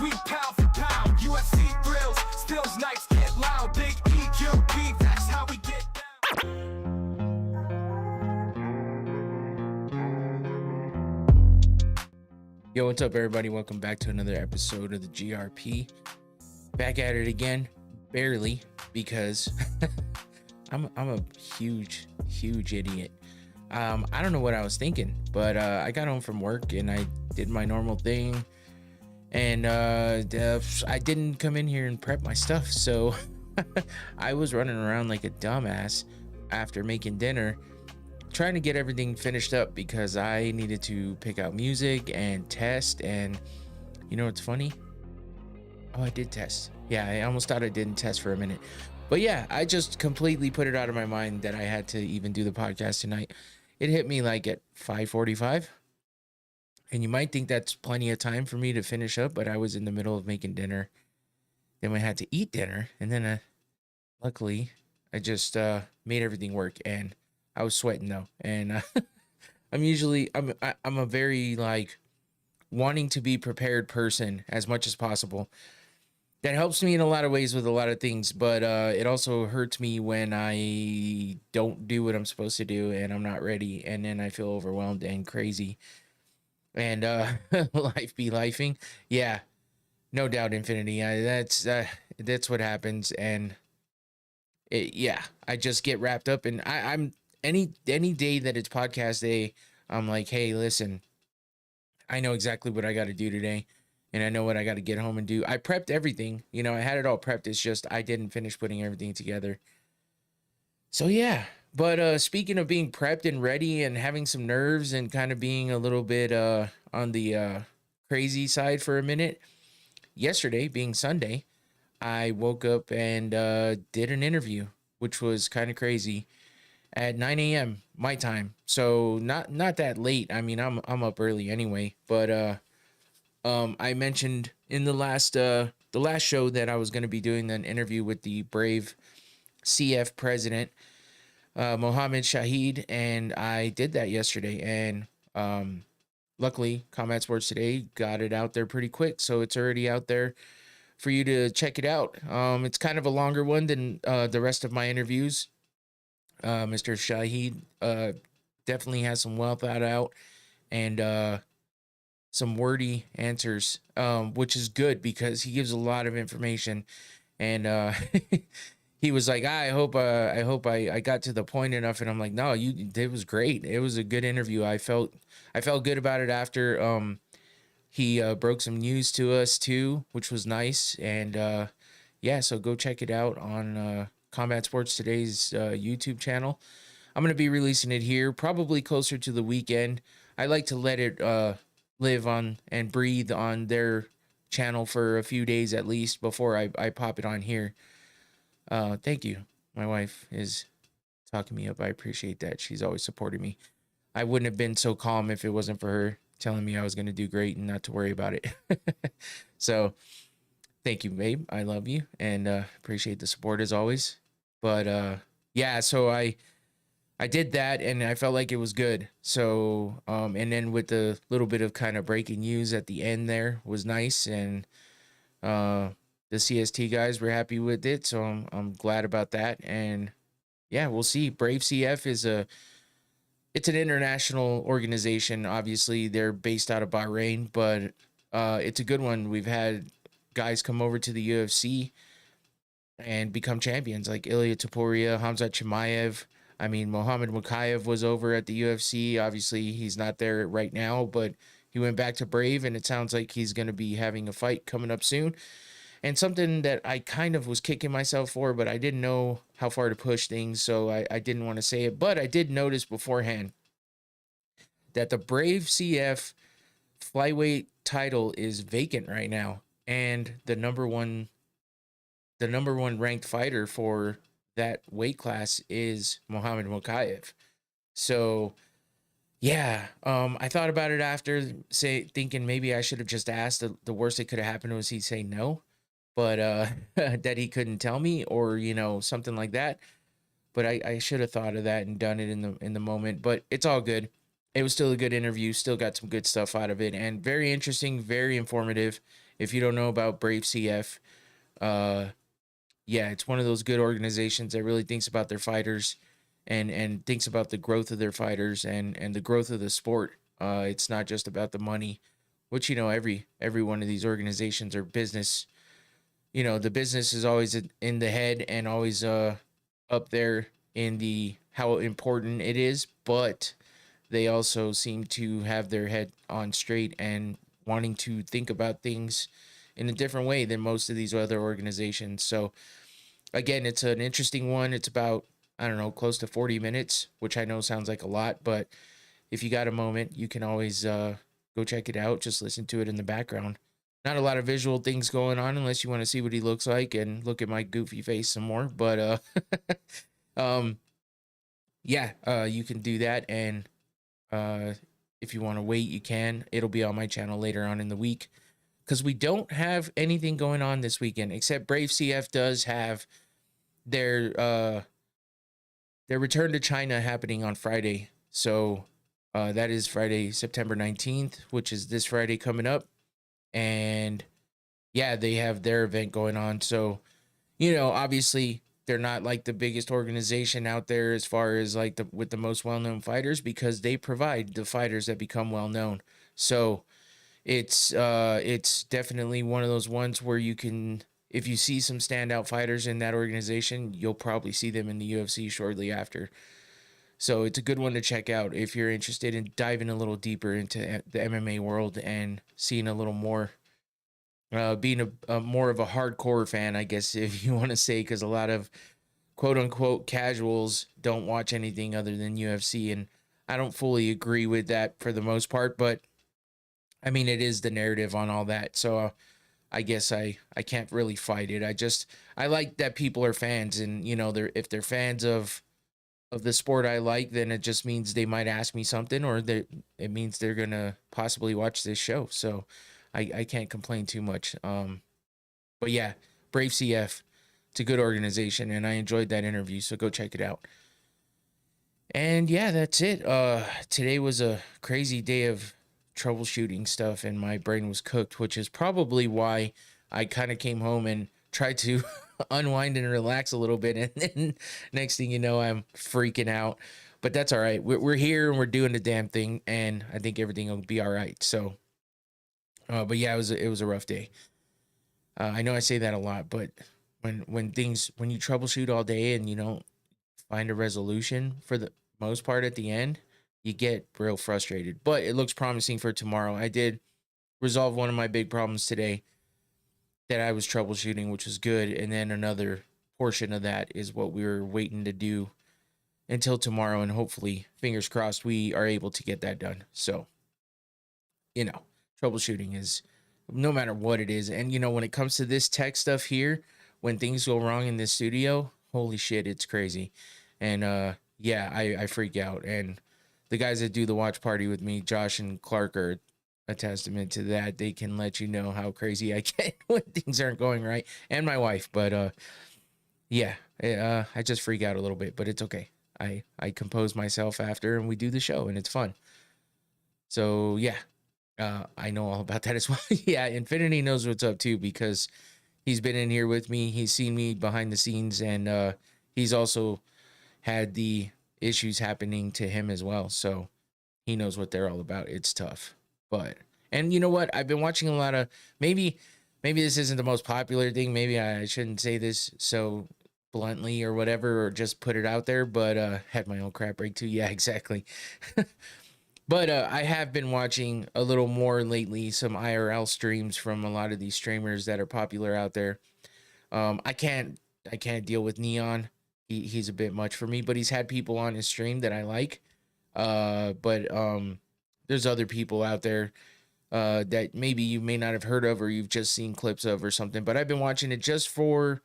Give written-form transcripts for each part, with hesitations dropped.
sweet pound for pound. UFC thrills, stills nights get loud. Big EQP, that's how we get down. Yo, what's up, everybody? Welcome back to another episode of the GRP. Back at it again, barely, because I'm a huge idiot. I don't know what I was thinking, but I got home from work and I did my normal thing, and I didn't come in here and prep my stuff, so I was running around like a dumbass after making dinner, trying to get everything finished up because I needed to pick out music and test. And you know what's funny? Oh, I did test. Yeah, I almost thought I didn't test for a minute, but yeah, I just completely put it out of my mind that I had to even do the podcast tonight. It hit me like at 5:45, and you might think that's plenty of time for me to finish up, but I was in the middle of making dinner. Then we had to eat dinner, and then luckily I just made everything work, and I was sweating though. And I'm a very like wanting to be prepared person as much as possible. That helps me in a lot of ways with a lot of things, but it also hurts me when I don't do what I'm supposed to do and I'm not ready, and then I feel overwhelmed and crazy. And life be lifing. Yeah, no doubt, Infinity. That's what happens, and yeah, I just get wrapped up, and I'm any day that it's podcast day, I'm like, hey, listen, I know exactly what I got to do today, and I know what I got to get home and do. I prepped everything, I had it all prepped. It's just I didn't finish putting everything together. So yeah, but speaking of being prepped and ready and having some nerves and kind of being a little bit on the crazy side for a minute, yesterday being Sunday, I woke up and did an interview, which was kind of crazy, at 9 a.m. my time. So not that late. I mean, I'm up early anyway, but I mentioned in the last show that I was going to be doing an interview with the Brave CF president, Mohammed Shahid, and I did that yesterday, and luckily Combat Sports Today got it out there pretty quick, so it's already out there for you to check it out. It's kind of a longer one than the rest of my interviews. Mr. Shahid definitely has some well thought out and some wordy answers, which is good because he gives a lot of information. And he was like, I hope I got to the point enough. And I'm like, no, it was great. It was a good interview. I felt good about it after he broke some news to us too, which was nice. And yeah, so go check it out on Combat Sports Today's YouTube channel. I'm going to be releasing it here probably closer to the weekend. I like to let it live on and breathe on their channel for a few days at least before I pop it on here. Thank you. My wife is talking me up. I appreciate that. She's always supported me. I wouldn't have been so calm if it wasn't for her telling me I was going to do great and not to worry about it. So thank you, babe. I love you and appreciate the support as always. But yeah, so I did that and I felt like it was good. So and then with the little bit of kind of breaking news at the end there was nice, and the CST guys were happy with it, so I'm glad about that. And yeah, we'll see. Brave CF it's an international organization. Obviously, they're based out of Bahrain, but it's a good one. We've had guys come over to the UFC and become champions like Ilia Topuria, Hamzat Chimaev. I mean, Mohammed Mukayev was over at the UFC. Obviously, he's not there right now, but he went back to Brave, and it sounds like he's going to be having a fight coming up soon. And something that I kind of was kicking myself for, but I didn't know how far to push things, so I didn't want to say it. But I did notice beforehand that the Brave CF flyweight title is vacant right now, and the number one ranked fighter for that weight class is Mohammed Mukayev. So yeah, I thought about it after, thinking maybe I should have just asked. The worst that could have happened was he say no, but that he couldn't tell me, or something like that. But I should have thought of that and done it in the moment. But it's all good. it was still a good interview, still got some good stuff out of it, and very interesting, very informative. If you don't know about Brave CF, uh, yeah, it's one of those good organizations that really thinks about their fighters and thinks about the growth of their fighters and the growth of the sport. It's not just about the money, which every one of these organizations are business. The business is always in the head and always up there in the how important it is, but they also seem to have their head on straight and wanting to think about things in a different way than most of these other organizations. So again, it's an interesting one. It's about, I don't know, close to 40 minutes, which I know sounds like a lot, but if you got a moment, you can always go check it out. Just listen to it in the background. Not a lot of visual things going on unless you want to see what he looks like and look at my goofy face some more. But um, yeah, you can do that. And if you want to wait, you can. It'll be on my channel later on in the week because we don't have anything going on this weekend except Brave CF does have their return to China happening on Friday. So that is Friday, September 19th, which is this Friday coming up. And yeah, they have their event going on. So, obviously they're not like the biggest organization out there as far as like with the most well-known fighters because they provide the fighters that become well-known. So it's definitely one of those ones where you can, if you see some standout fighters in that organization, you'll probably see them in the UFC shortly after. So it's a good one to check out if you're interested in diving a little deeper into the MMA world and seeing a little more, being a more of a hardcore fan, I guess, if you want to say, because a lot of quote unquote casuals don't watch anything other than UFC. And I don't fully agree with that for the most part, but I mean, it is the narrative on all that. So I guess I can't really fight it. I like that people are fans and, if they're fans of the sport I like, then it just means they might ask me something or it means they're going to possibly watch this show. So I can't complain too much. But yeah, Brave CF, it's a good organization and I enjoyed that interview. So go check it out. And yeah, that's it. Today was a crazy day of troubleshooting stuff and my brain was cooked, which is probably why I kind of came home and tried to unwind and relax a little bit. And then next thing you know, I'm freaking out, but that's all right. We're here and we're doing the damn thing. And I think everything will be all right. So, but yeah, it was a rough day. I know I say that a lot, but when you troubleshoot all day and you don't find a resolution for the most part at the end, you get real frustrated. But it looks promising for tomorrow. I did resolve one of my big problems today that I was troubleshooting, which was good. And then another portion of that is what we were waiting to do until tomorrow. And hopefully, fingers crossed, we are able to get that done. So, troubleshooting is no matter what it is. And, when it comes to this tech stuff here, when things go wrong in this studio, holy shit, it's crazy. And yeah, I freak out. And the guys that do the watch party with me, Josh and Clark, are a testament to that. They can let you know how crazy I get when things aren't going right, and my wife. But yeah, I just freak out a little bit, but it's okay. I compose myself after, and we do the show, and it's fun. So yeah, I know all about that as well. Yeah, Infinity knows what's up too because he's been in here with me. He's seen me behind the scenes, and he's also had the issues happening to him as well. So he knows what they're all about. It's tough. But, and you know what? I've been watching a lot of, maybe this isn't the most popular thing. Maybe I shouldn't say this so bluntly or whatever, or just put it out there, but had my own crap break too. Yeah, exactly. But I have been watching a little more lately, some IRL streams from a lot of these streamers that are popular out there. I can't deal with Neon. He's a bit much for me, but he's had people on his stream that I like. But there's other people out there that maybe you may not have heard of or you've just seen clips of or something. But I've been watching it just for,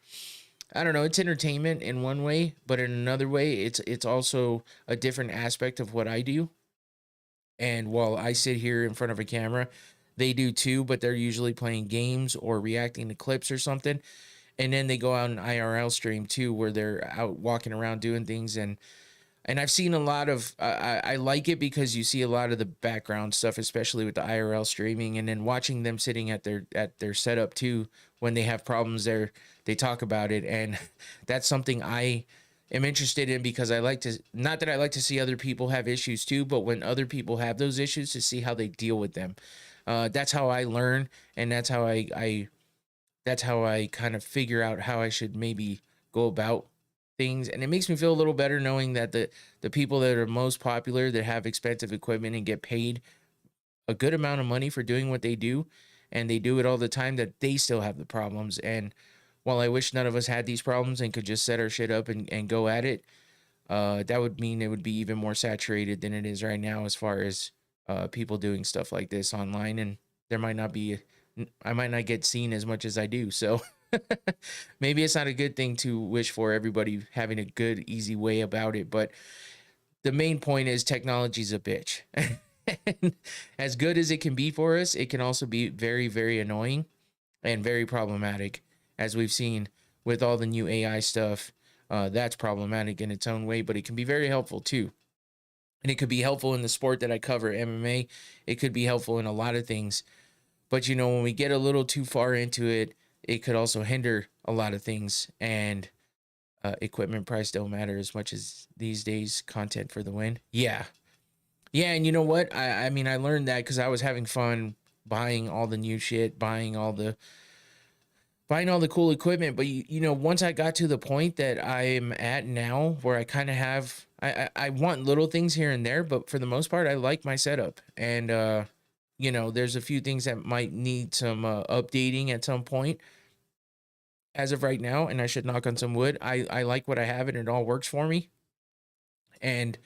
I don't know, it's entertainment in one way, but in another way, it's also a different aspect of what I do. And while I sit here in front of a camera, they do too, but they're usually playing games or reacting to clips or something. And then they go out on IRL stream too, where they're out walking around doing things. And And I've seen a lot of I like it because you see a lot of the background stuff, especially with the IRL streaming, and then watching them sitting at their setup too when they have problems there, they talk about it. And that's something I am interested in because I like to, not that I like to see other people have issues too, but when other people have those issues, to see how they deal with them. That's how I learn, and that's how I kind of figure out how I should maybe go about things. And it makes me feel a little better knowing that the people that are most popular, that have expensive equipment and get paid a good amount of money for doing what they do, and they do it all the time, that they still have the problems. And while I wish none of us had these problems and could just set our shit up and go at it, that would mean it would be even more saturated than it is right now, as far as people doing stuff like this online. And there might not be, I might not get seen as much as I do. So maybe it's not a good thing to wish for everybody having a good, easy way about it. But the main point is technology's a bitch. And as good as it can be for us, it can also be very, very annoying and very problematic, as we've seen with all the new AI stuff. That's problematic in its own way, but it can be very helpful too. And it could be helpful in the sport that I cover, MMA. It could be helpful in a lot of things. But, you know, when we get a little too far into it, it could also hinder a lot of things. And equipment price don't matter as much as these days. Content for the win. Yeah. Yeah, and you know what? I mean, I learned that because I was having fun buying all the new shit, buying all the cool equipment. But you know, once I got to the point that I'm at now, where I kind of have, I want little things here and there, but for the most part, I like my setup. And you know, there's a few things that might need some updating at some point. As of right now, and I should knock on some wood, I like what I have, and it all works for me. And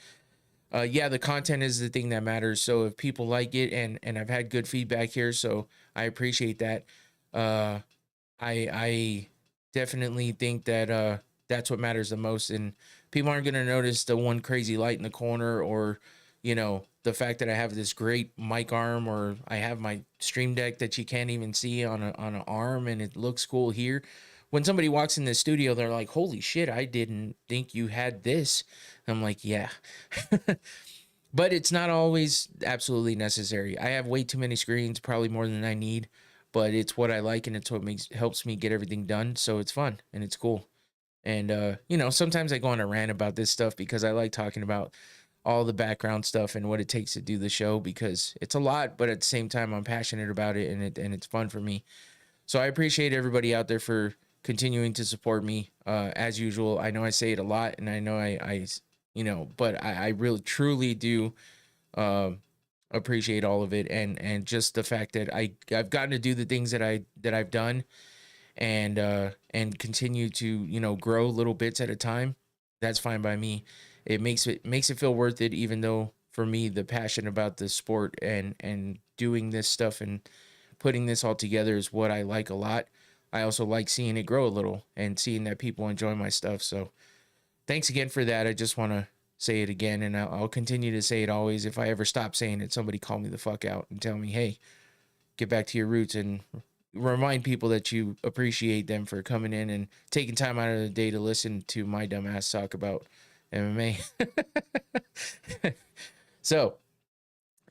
yeah, the content is the thing that matters. So if people like it, and I've had good feedback here, so I appreciate that. I definitely think that that's what matters the most. And people aren't gonna notice the one crazy light in the corner, or you know, the fact that I have this great mic arm, or I have my stream deck that you can't even see on an arm, and it looks cool here. When somebody walks in the studio, they're like, "Holy shit, I didn't think you had this." I'm like, "Yeah." But it's not always absolutely necessary. I have way too many screens, probably more than I need, but it's what I like, and it's what helps me get everything done. So it's fun and it's cool. And you know, sometimes I go on a rant about this stuff because I like talking about all the background stuff and what it takes to do the show, because it's a lot, but at the same time I'm passionate about it, and it's fun for me. So I appreciate everybody out there for continuing to support me as usual. I know I say it a lot, and I know I you know, but I really truly do appreciate all of it, and just the fact that I've gotten to do the things that I've done, and continue to, you know, grow little bits at a time. That's fine by me. It makes it feel worth it, even though for me the passion about the sport and doing this stuff and putting this all together is what I like a lot. I also like seeing it grow a little and seeing that people enjoy my stuff. So thanks again for that. I just want to say it again, and I'll continue to say it always. If I ever stop saying it, somebody call me the fuck out and tell me, hey, get back to your roots, and remind people that you appreciate them for coming in and taking time out of the day to listen to my dumb ass talk about MMA. So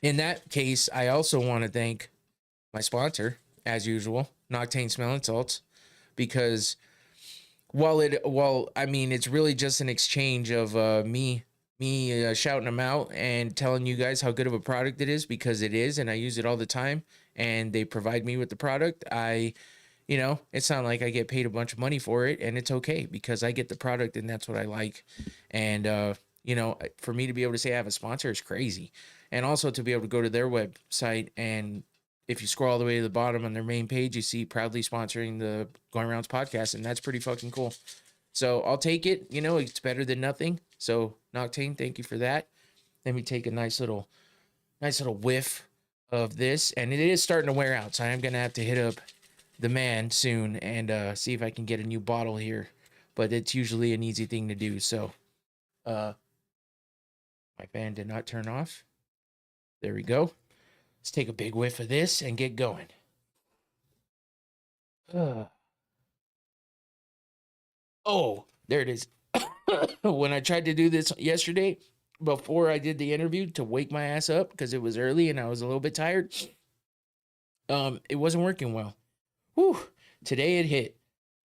in that case, I also want to thank my sponsor, as usual, Noctane Smelling Salts, because while I mean, it's really just an exchange of me shouting them out and telling you guys how good of a product it is, because it is, and I use it all the time, and they provide me with the product. You know, it's not like I get paid a bunch of money for it, and it's okay because I get the product, and that's what I like. And you know, for me to be able to say I have a sponsor is crazy. And also to be able to go to their website, and if you scroll all the way to the bottom on their main page, you see proudly sponsoring the Going Rounds podcast, and that's pretty fucking cool. So I'll take it. You know, it's better than nothing. So Noctane, thank you for that. Let me take a nice little whiff of this, and it is starting to wear out, so I'm gonna have to hit up the man soon and see if I can get a new bottle here. But it's usually an easy thing to do. So my fan did not turn off. There we go. Let's take a big whiff of this and get going. Oh, there it is. when I tried to do this yesterday before I did the interview to wake my ass up because it was early and I was a little bit tired, it wasn't working well. Whew. Today it hit.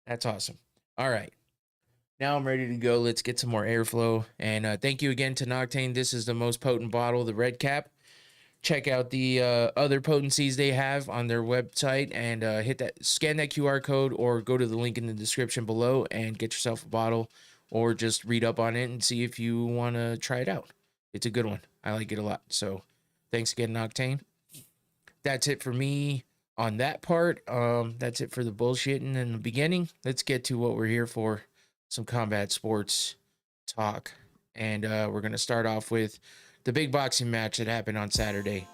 That's awesome. All right. Now I'm ready to go. Let's get some more airflow. And thank you again to Noctane. This is the most potent bottle, the red cap. Check out the other potencies they have on their website and scan that QR code or go to the link in the description below and get yourself a bottle or just read up on it and see if you want to try it out. It's a good one. I like it a lot. So thanks again, Noctane. That's it for me on that part. That's it for the bullshitting in the beginning. Let's get to what we're here for. Some combat sports talk. And we're going to start off with the big boxing match that happened on Saturday.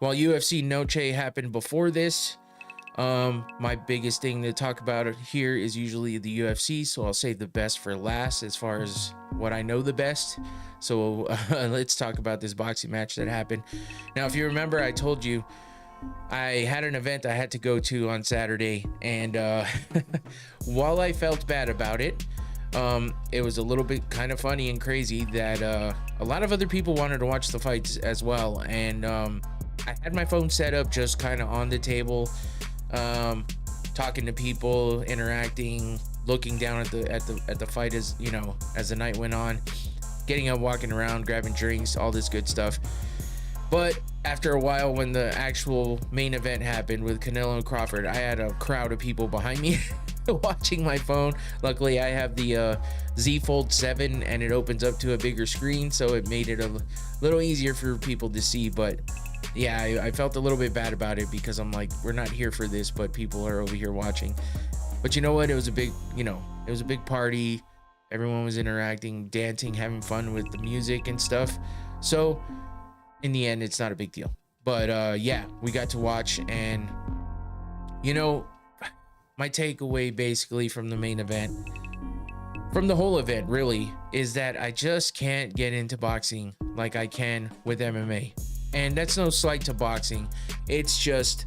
While UFC Noche happened before this, my biggest thing to talk about here is usually the UFC, so I'll save the best for last as far as what I know the best. So let's talk about this boxing match that happened. Now, if you remember, I told you I had an event I had to go to on Saturday, and while I felt bad about it, it was a little bit kind of funny and crazy that a lot of other people wanted to watch the fights as well. And I had my phone set up just kind of on the table, talking to people, interacting, looking down at the fight as you know, as the night went on, getting up, walking around, grabbing drinks, all this good stuff. But after a while, when the actual main event happened with Canelo and Crawford, I had a crowd of people behind me watching my phone. Luckily, I have the Z Fold 7 and it opens up to a bigger screen, so it made it a little easier for people to see. But yeah, I felt a little bit bad about it because I'm like, we're not here for this, but people are over here watching. But you know what? It was a big, it was a big party. Everyone was interacting, dancing, having fun with the music and stuff. So in the end, it's not a big deal. But yeah, we got to watch, and my takeaway basically from the main event, from the whole event really, is that I just can't get into boxing like I can with MMA. And that's no slight to boxing. It's just,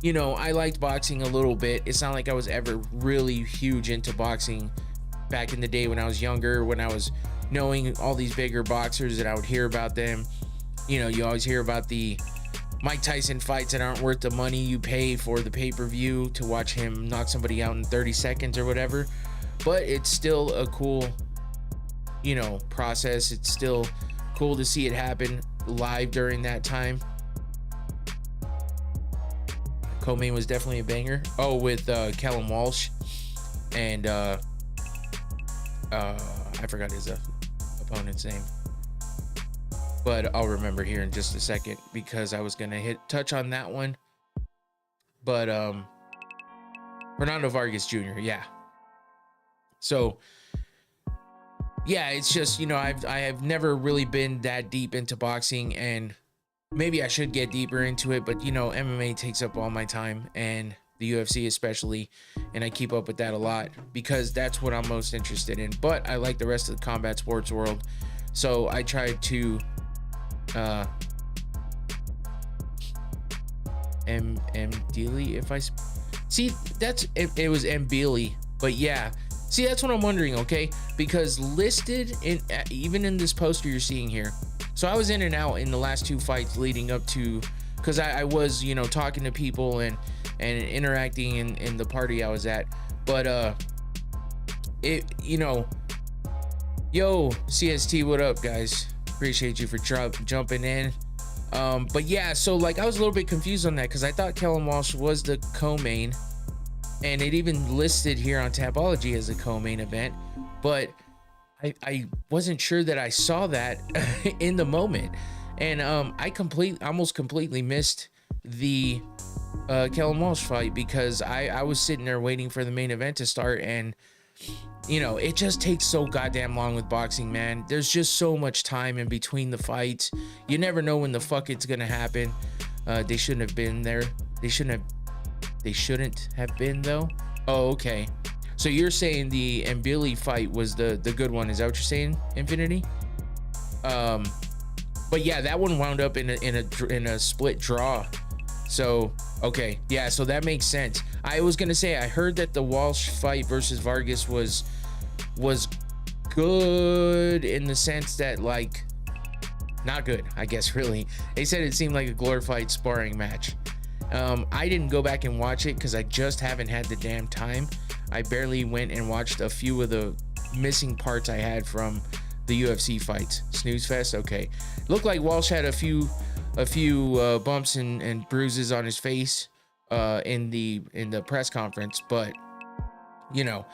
I liked boxing a little bit. It's not like I was ever really huge into boxing back in the day when I was younger, when I was knowing all these bigger boxers and I would hear about them. You always hear about the Mike Tyson fights that aren't worth the money you pay for the pay-per-view to watch him knock somebody out in 30 seconds or whatever. But it's still a cool, process. It's still cool to see it happen live during that time. Co-main was definitely a banger. Oh, with Callum Walsh and I forgot his opponent's name. But I'll remember here in just a second because I was gonna touch on that one. But Fernando Vargas Jr. Yeah. So yeah, it's just I have never really been that deep into boxing, and maybe I should get deeper into it. But MMA takes up all my time, and the UFC especially, and I keep up with that a lot because that's what I'm most interested in. But I like the rest of the combat sports world, so I tried to Dealey, if I see that's it was Mbili, but yeah, see, that's what I'm wondering. Okay, because listed in even in this poster you're seeing here, so I was in and out in the last two fights leading up to, because I was talking to people and interacting in the party I was at. But yo, CST, what up, guys? Appreciate you for jumping in. But yeah, so like I was a little bit confused on that because I thought Callum Walsh was the co-main, and it even listed here on Tapology as a co-main event, but I wasn't sure that I saw that in the moment, and I almost completely missed the Callum Walsh fight because I was sitting there waiting for the main event to start, and it just takes so goddamn long with boxing, man. There's just so much time in between the fights. You never know when the fuck it's gonna happen. They shouldn't have been there. They shouldn't have been though. Oh, okay. So you're saying the Mbili fight was the good one? Is that what you're saying, Infinity? But yeah, that one wound up in a split draw. So okay, yeah, so that makes sense. I was gonna say I heard that the Walsh fight versus Vargas was good in the sense that, like, not good, I guess, really. They said it seemed like a glorified sparring match. I didn't go back and watch it because I just haven't had the damn time. I barely went and watched a few of the missing parts I had from the UFC fights. Snooze fest, okay. Looked like Walsh had a few bumps and bruises on his face in the press conference, but you know,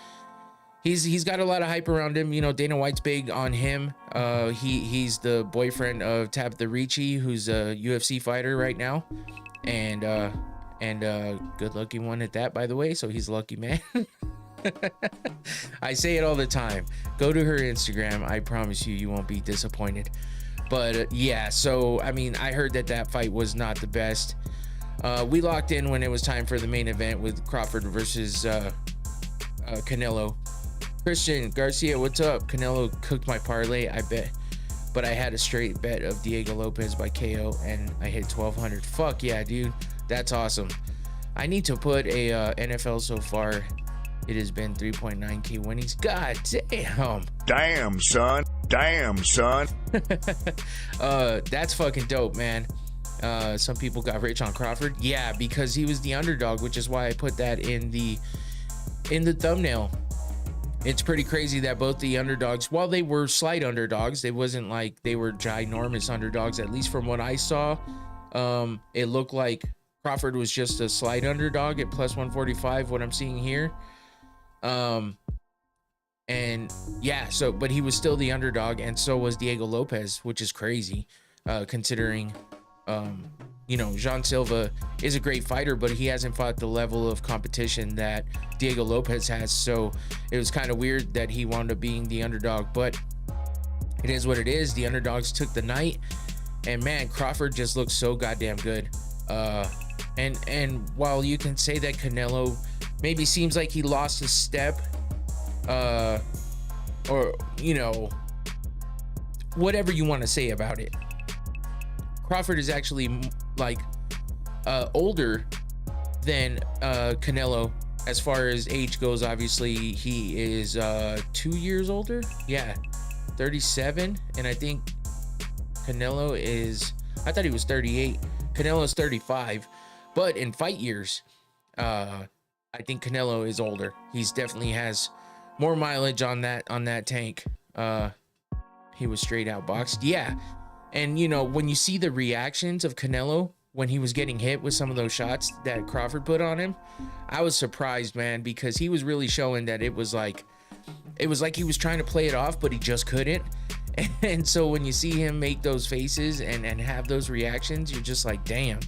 he's got a lot of hype around him. You know, Dana White's big on him. He's the boyfriend of Tabitha Ricci, who's a UFC fighter right now, and good looking one at that, by the way. So he's a lucky man. I say it all the time. Go to her Instagram. I promise you won't be disappointed. But yeah, so I mean, I heard that fight was not the best. We locked in when it was time for the main event with Crawford versus Canelo. Christian Garcia, what's up? Canelo cooked my parlay, I bet, but I had a straight bet of Diego Lopez by KO and I hit 1,200. Fuck yeah, dude, that's awesome. I need to put a NFL so far. It has been 3.9K winnings. God damn. Damn, son. Damn, son. That's fucking dope, man. Some people got rich on Crawford. Yeah, because he was the underdog, which is why I put that in the thumbnail. It's pretty crazy that both the underdogs, while they were slight underdogs, it wasn't like they were ginormous underdogs. At least from what I saw, it looked like Crawford was just a slight underdog at plus 145, what I'm seeing here. And yeah, so, but he was still the underdog, and so was Diego Lopez, which is crazy, considering, you know, Jean Silva is a great fighter, but he hasn't fought the level of competition that Diego Lopez has. So it was kind of weird that he wound up being the underdog, but it is what it is. The underdogs took the night, and man, Crawford just looks so goddamn good. And while you can say that Canelo maybe seems like he lost a step, or, you know, whatever you want to say about it, Crawford is actually like older than Canelo as far as age goes. Obviously he is 2 years older, yeah, 37, and I think Canelo is, I thought he was 38. Canelo's 35, but in fight years, I think Canelo is older. He's definitely has more mileage on that tank. He was straight out boxed, yeah. And you know, when you see the reactions of Canelo when he was getting hit with some of those shots that Crawford put on him, I was surprised, man, because he was really showing that it was like he was trying to play it off, but he just couldn't. And so when you see him make those faces and have those reactions, you're just like, damn,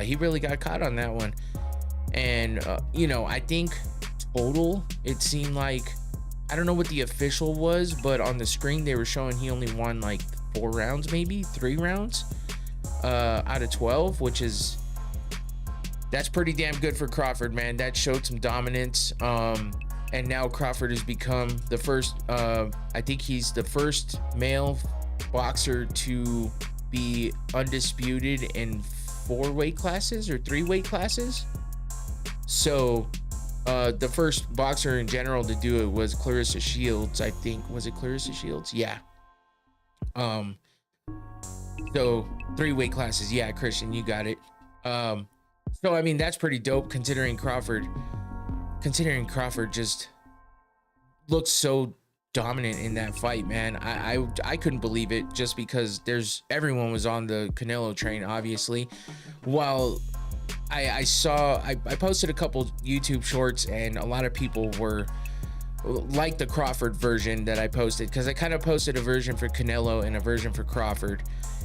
he really got caught on that one. And you know, I think total, it seemed like, I don't know what the official was, but on the screen they were showing he only won like 4 rounds, maybe 3 rounds out of 12, which is, that's pretty damn good for Crawford, man. That showed some dominance. And now Crawford has become the first, I think he's the first male boxer to be undisputed in 4 weight classes or 3 weight classes. So the first boxer in general to do it was Clarissa Shields, I think. Was it Clarissa Shields? Yeah. So 3 weight classes, yeah. Christian, you got it. So I mean, that's pretty dope considering Crawford just looked so dominant in that fight, man. I couldn't believe it, just because everyone was on the Canelo train, obviously. While I posted a couple YouTube shorts, and a lot of people were like the Crawford version that I posted, because I kind of posted a version for Canelo and a version for Crawford,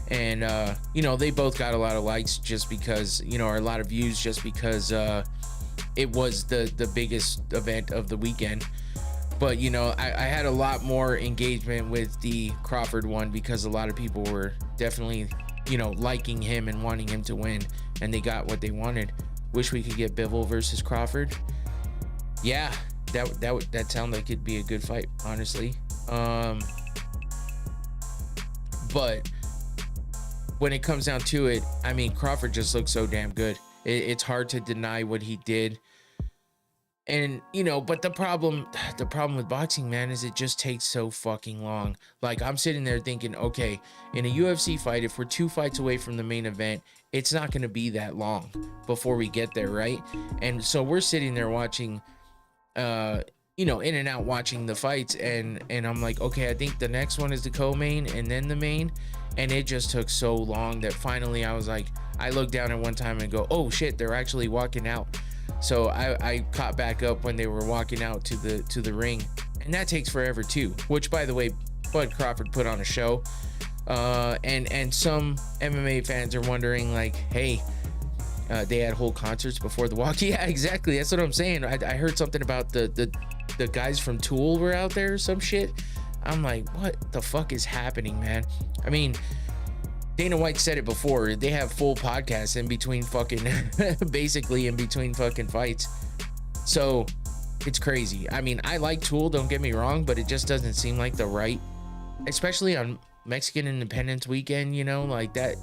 and you know, they both got a lot of likes just because, you know, or a lot of views just because it was the biggest event of the weekend. But you know, I had a lot more engagement with the Crawford one because a lot of people were definitely, you know, liking him and wanting him to win, and they got what they wanted. Wish we could get Bivol versus Crawford. Yeah, that sounded like it'd be a good fight, honestly. But when it comes down to it, I mean, Crawford just looks so damn good. It's hard to deny what he did. And you know, but the problem with boxing, man, is it just takes so fucking long. Like, I'm sitting there thinking, okay, in a UFC fight, if we're 2 fights away from the main event, it's not going to be that long before we get there, right? And so we're sitting there watching, you know, in and out watching the fights, and I'm like, okay, I think the next one is the co-main and then the main. And it just took so long that finally I was like, I looked down at one time and go, oh shit, they're actually walking out. So I caught back up when they were walking out to the ring, and that takes forever too. Which, by the way, Bud Crawford put on a show, and some MMA fans are wondering, like, hey, they had whole concerts before the walk. Yeah, exactly. That's what I'm saying. I heard something about the guys from Tool were out there or some shit. I'm like, what the fuck is happening, man? I mean, Dana White said it before. They have full podcasts in between fucking, basically in between fucking fights. So it's crazy. I mean, I like Tool, don't get me wrong, but it just doesn't seem like the right, especially on Mexican Independence weekend, you know, like that.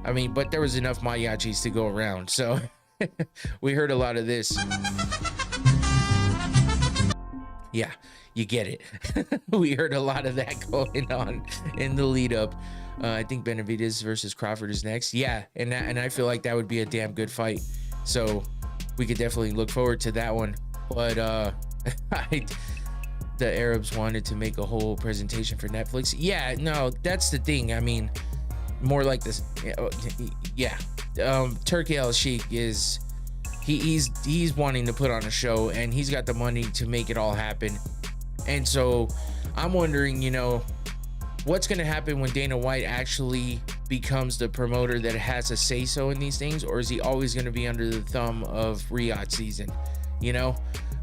I mean, but there was enough mariachis to go around. So we heard a lot of this. Yeah, you get it. We heard a lot of that going on in the lead up. I think Benavidez versus Crawford is next. Yeah, and I feel like that would be a damn good fight. So we could definitely look forward to that one. But the Arabs wanted to make a whole presentation for Netflix. Yeah, no, that's the thing. I mean, more like this. Yeah, Turki Al-Sheikh is he's wanting to put on a show, and he's got the money to make it all happen. And so I'm wondering, you know, what's going to happen when Dana White actually becomes the promoter that has a say-so in these things, or is he always going to be under the thumb of Riyadh season, you know?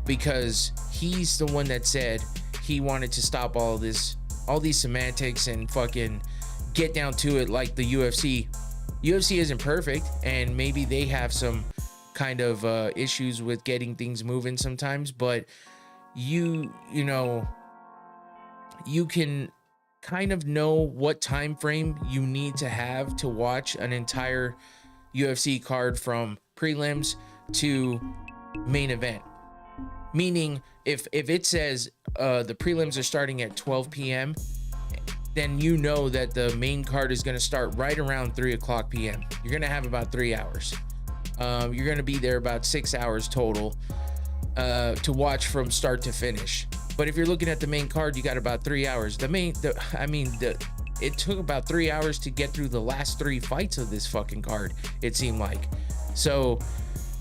Because he's the one that said he wanted to stop all these semantics and fucking get down to it like the UFC. UFC isn't perfect, and maybe they have some kind of issues with getting things moving sometimes, but you know, you can kind of know what time frame you need to have to watch an entire UFC card from prelims to main event. Meaning, if it says the prelims are starting at 12 p.m., then you know that the main card is going to start right around 3 o'clock p.m. You're going to have about 3 hours. You're going to be there about 6 hours total to watch from start to finish. But if you're looking at the main card, you got about 3 hours. It took about 3 hours to get through the last 3 fights of this fucking card, it seemed like. So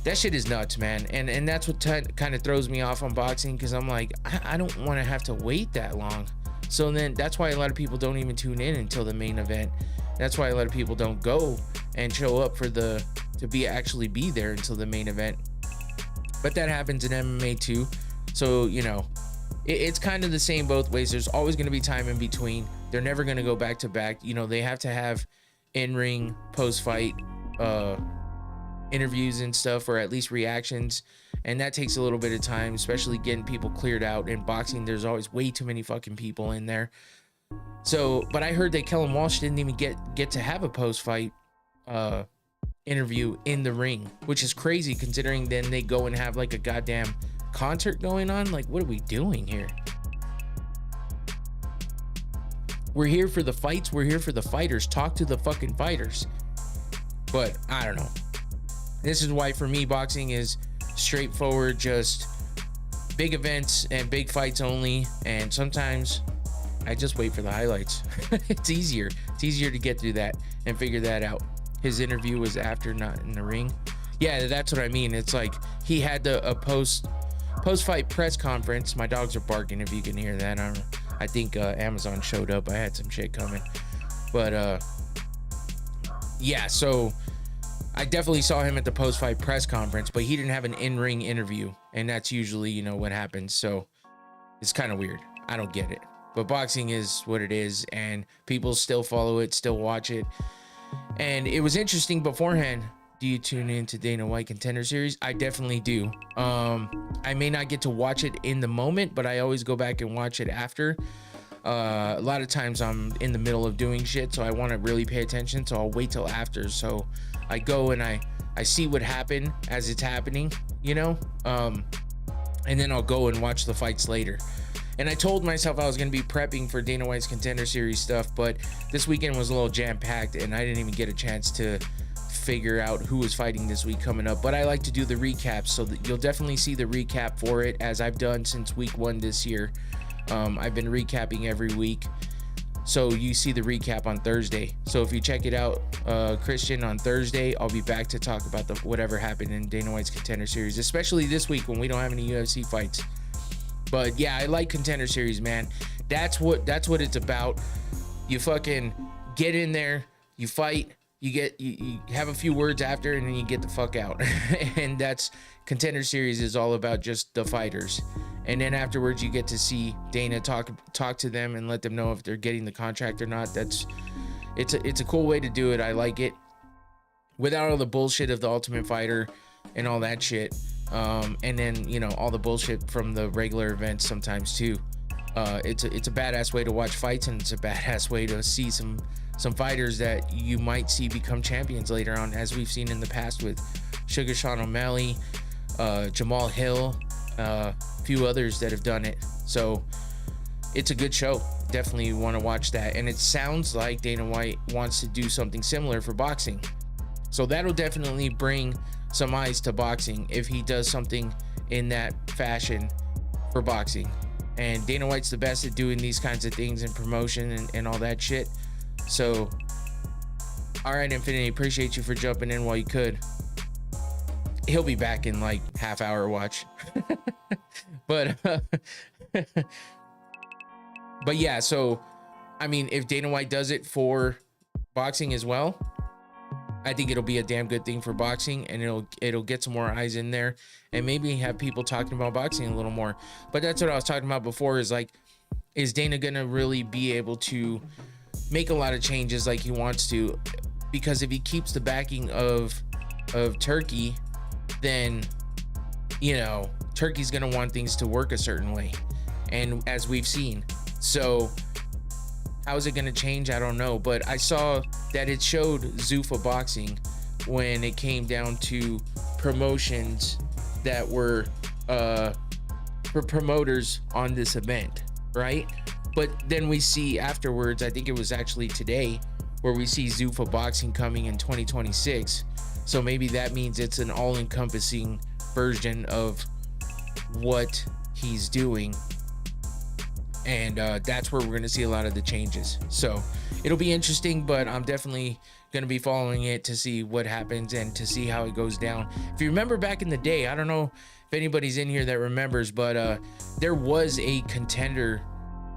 that shit is nuts, man. And that's what kind of throws me off on boxing, because I'm like, I don't want to have to wait that long. So then that's why a lot of people don't even tune in until the main event. That's why a lot of people don't go and show up to actually be there until the main event. But that happens in MMA too. So, you know, it's kind of the same both ways. There's always going to be time in between. They're never going to go back to back. You know, they have to have in-ring, post-fight interviews and stuff, or at least reactions. And that takes a little bit of time, especially getting people cleared out. In boxing, there's always way too many fucking people in there. So, but I heard that Kellen Walsh didn't even get to have a post-fight interview in the ring, which is crazy considering then they go and have like a goddamn concert going on. Like, what are we doing here? We're here for the fights. We're here for the fighters. Talk to the fucking fighters. But I don't know. This is why for me, boxing is straightforward, just big events and big fights only. And sometimes I just wait for the highlights. It's easier. It's easier to get through that and figure that out. His interview was after, not in the ring. Yeah, that's what I mean. It's like he had a post-fight press conference. My dogs are barking if you can hear that. I think Amazon showed up. I had some shit coming. But yeah, so I definitely saw him at the post-fight press conference, but he didn't have an in-ring interview. And that's usually, you know, what happens. So it's kind of weird. I don't get it. But boxing is what it is, and people still follow it, still watch it. And it was interesting beforehand. Do you tune into Dana White Contender Series? I definitely do. I may not get to watch it in the moment, but I always go back and watch it after. A lot of times I'm in the middle of doing shit, so I want to really pay attention, so I'll wait till after. So I go and I see what happened as it's happening, you know? and then I'll go and watch the fights later. And I told myself I was going to be prepping for Dana White's Contender Series stuff, but this weekend was a little jam-packed, and I didn't even get a chance to figure out who was fighting this week coming up. But I like to do the recaps, so that you'll definitely see the recap for it, as I've done since week 1 this year. I've been recapping every week, so you see the recap on Thursday. So if you check it out, Christian, on Thursday, I'll be back to talk about whatever happened in Dana White's Contender Series, especially this week when we don't have any UFC fights. But yeah, I like Contender Series, man. That's what it's about. You fucking get in there, you fight, you have a few words after, and then you get the fuck out. And that's Contender Series is all about, just the fighters. And then afterwards, you get to see Dana talk to them and let them know if they're getting the contract or not. It's a cool way to do it. I like it, without all the bullshit of the Ultimate Fighter and all that shit. And then, you know, all the bullshit from the regular events sometimes too. It's a badass way to watch fights, and it's a badass way to see some fighters that you might see become champions later on, as we've seen in the past with Sugar Sean O'Malley, Jamal Hill, a few others that have done it. So it's a good show. Definitely want to watch that. And it sounds like Dana White wants to do something similar for boxing, so that'll definitely bring some eyes to boxing if he does something in that fashion for boxing. And Dana White's the best at doing these kinds of things and promotion and all that shit. So, all right, Infinity, appreciate you for jumping in while you could. He'll be back in like half-hour watch. But yeah, so I mean, if Dana White does it for boxing as well, I think it'll be a damn good thing for boxing, and it'll get some more eyes in there, and maybe have people talking about boxing a little more. But that's what I was talking about before, is like, is Dana gonna really be able to make a lot of changes like he wants to? Because if he keeps the backing of Turkey, then, you know, Turkey's gonna want things to work a certain way, and as we've seen. So how is it going to change? I don't know, but I saw that it showed Zuffa Boxing when it came down to promotions that were for promoters on this event, right? But then we see afterwards, I think it was actually today, where we see Zuffa Boxing coming in 2026. So maybe that means it's an all-encompassing version of what he's doing. And that's where we're going to see a lot of the changes. So it'll be interesting, but I'm definitely going to be following it to see what happens and to see how it goes down. If you remember back in the day, I don't know if anybody's in here that remembers, but there was a contender,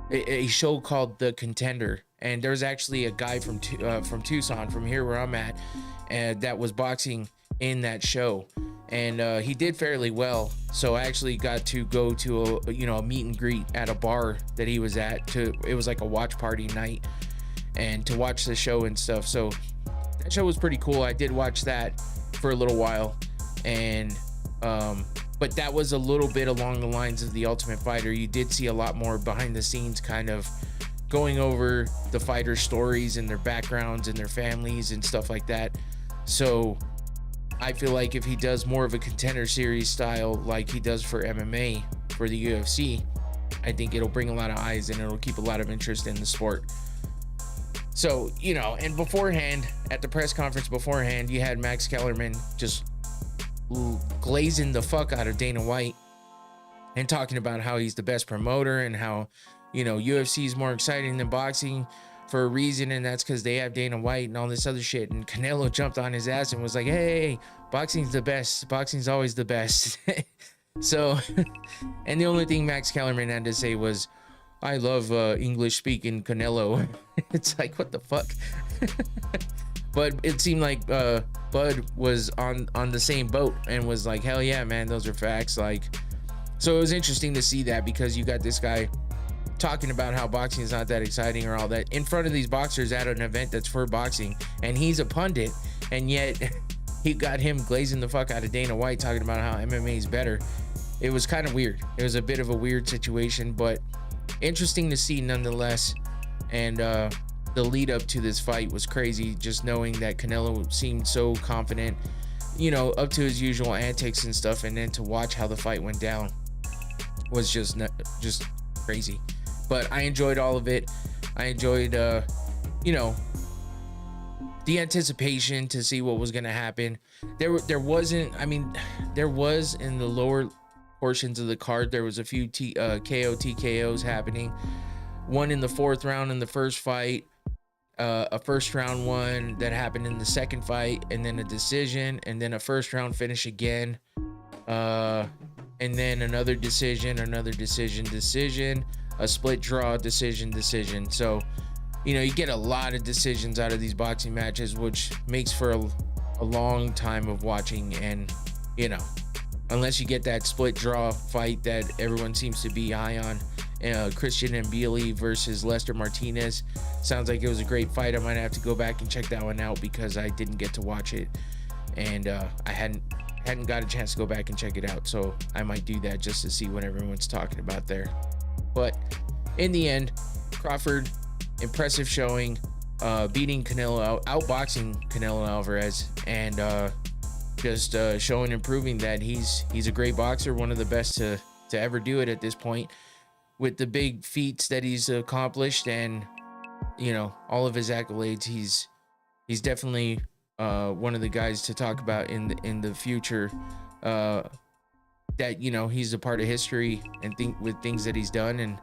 a show called The Contender. And there was actually a guy from Tucson, from here where I'm at, and that was boxing in that show. And he did fairly well. So I actually got to go to a meet and greet at a bar that he was at. It was like a watch party night, and to watch the show and stuff. So that show was pretty cool. I did watch that for a little while, and but that was a little bit along the lines of The Ultimate Fighter. You did see a lot more behind the scenes, kind of going over the fighter stories and their backgrounds and their families and stuff like that. So I feel like if he does more of a Contender Series style like he does for MMA for the UFC, I think it'll bring a lot of eyes and it'll keep a lot of interest in the sport. So, and beforehand, at the press conference beforehand, you had Max Kellerman just glazing the fuck out of Dana White and talking about how he's the best promoter and how, UFC is more exciting than boxing for a reason, and that's because they have Dana White and all this other shit. And Canelo jumped on his ass and was like, hey, boxing's the best. Boxing's always the best. So, and the only thing Max Kellerman had to say was, I love English speaking Canelo. It's like, what the fuck? But it seemed like Bud was on the same boat and was like, hell yeah, man, those are facts. Like, so it was interesting to see that, because you got this guy talking about how boxing is not that exciting or all that in front of these boxers at an event that's for boxing, and he's a pundit, and yet he got him glazing the fuck out of Dana White talking about how MMA is better. It was kind of weird. It was a bit of a weird situation, but interesting to see nonetheless. And the lead up to this fight was crazy, just knowing that Canelo seemed so confident, up to his usual antics and stuff, and then to watch how the fight went down. was just crazy. But I enjoyed all of it. I enjoyed, you know, the anticipation to see what was going to happen. There wasn't, I mean, there was in the lower portions of the card, there was a few KO TKOs happening. One in the 4th round in the first fight, a first round one that happened in the second fight, and then a decision, and then a first round finish again, and then another decision, a split draw, decision. So, you know, you get a lot of decisions out of these boxing matches, which makes for a long time of watching. And, you know, unless you get that split draw fight that everyone seems to be high on, Christian Mbili versus Lester Martinez, sounds like it was a great fight. I might have to go back and check that one out because I didn't get to watch it, and I hadn't got a chance to go back and check it out. So I might do that just to see what everyone's talking about there. But in the end, Crawford, impressive showing, beating Canelo, outboxing Canelo Alvarez, and just showing and proving that he's a great boxer, one of the best to ever do it at this point, with the big feats that he's accomplished and, you know, all of his accolades. He's definitely one of the guys to talk about in the future, that, you know, he's a part of history and with things that he's done and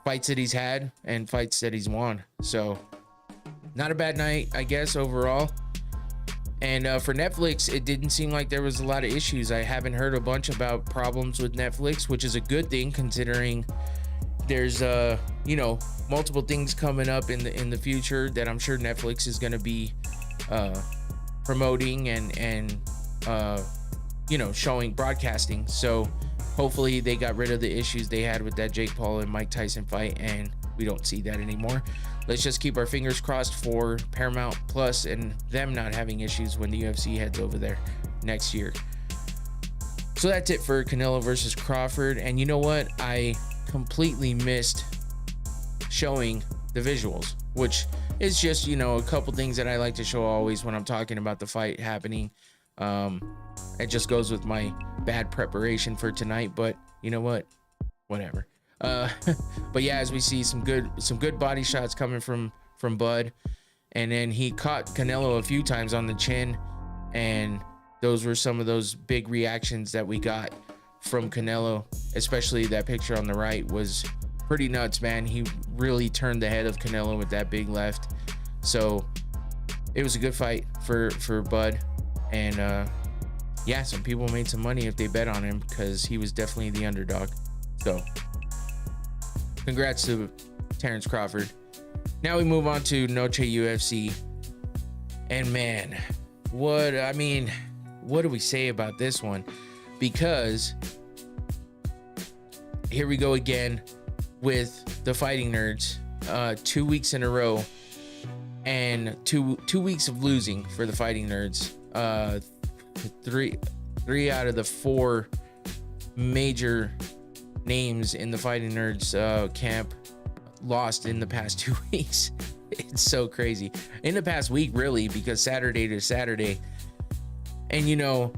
fights that he's had and fights that he's won. So not a bad night, I guess, overall. And for Netflix, it didn't seem like there was a lot of issues. I haven't heard a bunch about problems with Netflix, which is a good thing considering there's you know, multiple things coming up in the future that I'm sure Netflix is going to be promoting and you know, showing, broadcasting. So hopefully they got rid of the issues they had with that Jake Paul and Mike Tyson fight, and we don't see that anymore. Let's just keep our fingers crossed for Paramount Plus and them not having issues when the UFC heads over there next year. So that's it for Canelo versus Crawford. And you know what? I completely missed showing the visuals, which is just, you know, a couple things that I like to show always when I'm talking about the fight happening. It just goes with my bad preparation for tonight, but you know what? Whatever. But yeah, as we see some good body shots coming from Bud, and then he caught Canelo a few times on the chin, and those were some of those big reactions that we got from Canelo, especially that picture on the right was pretty nuts, man. He really turned the head of Canelo with that big left. So it was a good fight for Bud, and yeah, some people made some money if they bet on him because he was definitely the underdog. So congrats to Terrence Crawford. Now we move on to Noche UFC. And man, what do we say about this one? Because here we go again with the Fighting Nerds. 2 weeks in a row, and two weeks of losing for the Fighting Nerds. Three out of the 4 major names in the Fighting Nerds camp lost in the past 2 weeks. It's so crazy. In the past week, really, because Saturday to Saturday. And you know,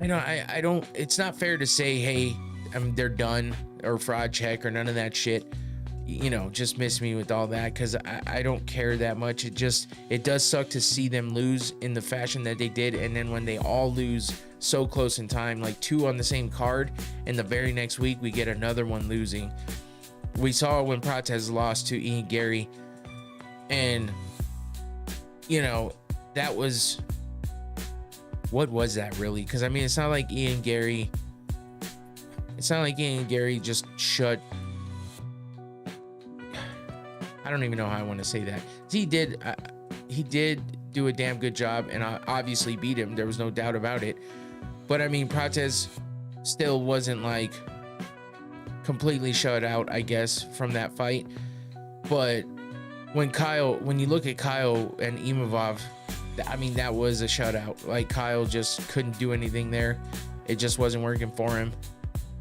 I don't, it's not fair to say, hey, they're done or fraud check or none of that shit. You know, just miss me with all that, because I don't care that much. It does suck to see them lose in the fashion that they did, and then when they all lose so close in time, like 2 on the same card, and the very next week we get another one losing. We saw when Prates lost to Ian Gary, and you know, that was, what was that really? Because I mean, it's not like Ian Gary just shut, I don't even know how I want to say that. He did do a damn good job, and I obviously beat him. There was no doubt about it. But I mean, Prates still wasn't like completely shut out, I guess, from that fight. But when you look at Kyle and Imavov, I mean, that was a shutout. Like, Kyle just couldn't do anything there. It just wasn't working for him.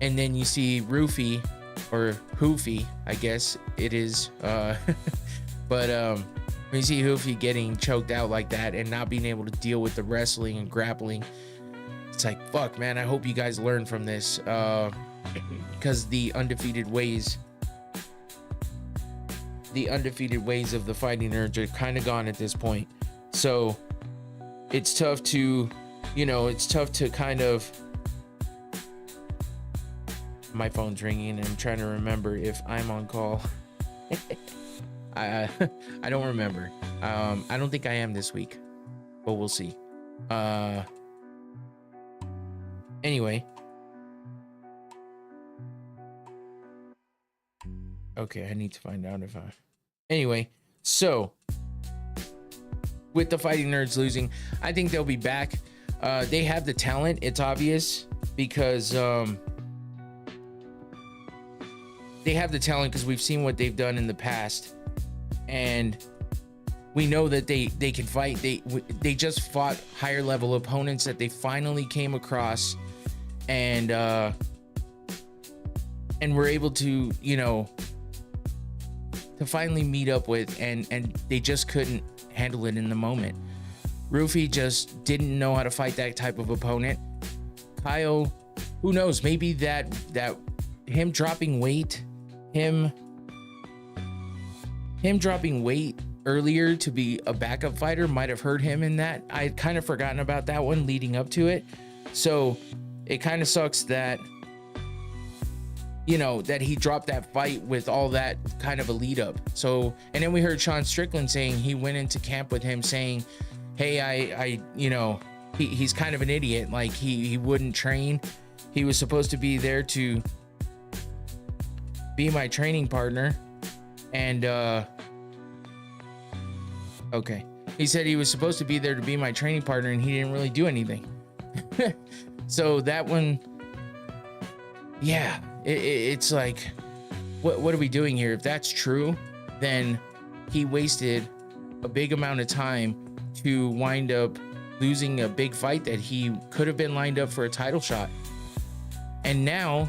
And then you see Roofy, or Hoofy, I guess it is. But when you see Hoofy getting choked out like that and not being able to deal with the wrestling and grappling, it's like, fuck, man, I hope you guys learn from this. because the undefeated ways of the Fighting Nerds are kind of gone at this point. So it's tough to, kind of. My phone's ringing and I'm trying to remember if I'm on call. I don't remember. I don't think I am this week, but we'll see. Anyway. Okay, I need to find out if Anyway, so with the Fighting Nerds losing, I think they'll be back. They have the talent, it's obvious, because they have the talent because we've seen what they've done in the past, and we know that they can fight. They just fought higher level opponents that they finally came across, and were able to, to finally meet up with, and they just couldn't handle it in the moment. Rufy just didn't know how to fight that type of opponent. Kyle, who knows, maybe that him dropping weight, him dropping weight earlier to be a backup fighter might have hurt him in that. I had kind of forgotten about that one leading up to it. So it kind of sucks that, that he dropped that fight with all that kind of a lead up. So, and then we heard Sean Strickland saying he went into camp with him saying, hey, he's kind of an idiot. Like he wouldn't train. He was supposed to be there to be my training partner. And, okay. He said he was supposed to be there to be my training partner and he didn't really do anything. So that one, yeah, it's like, what are we doing here? If that's true, then he wasted a big amount of time to wind up losing a big fight that he could have been lined up for a title shot. And now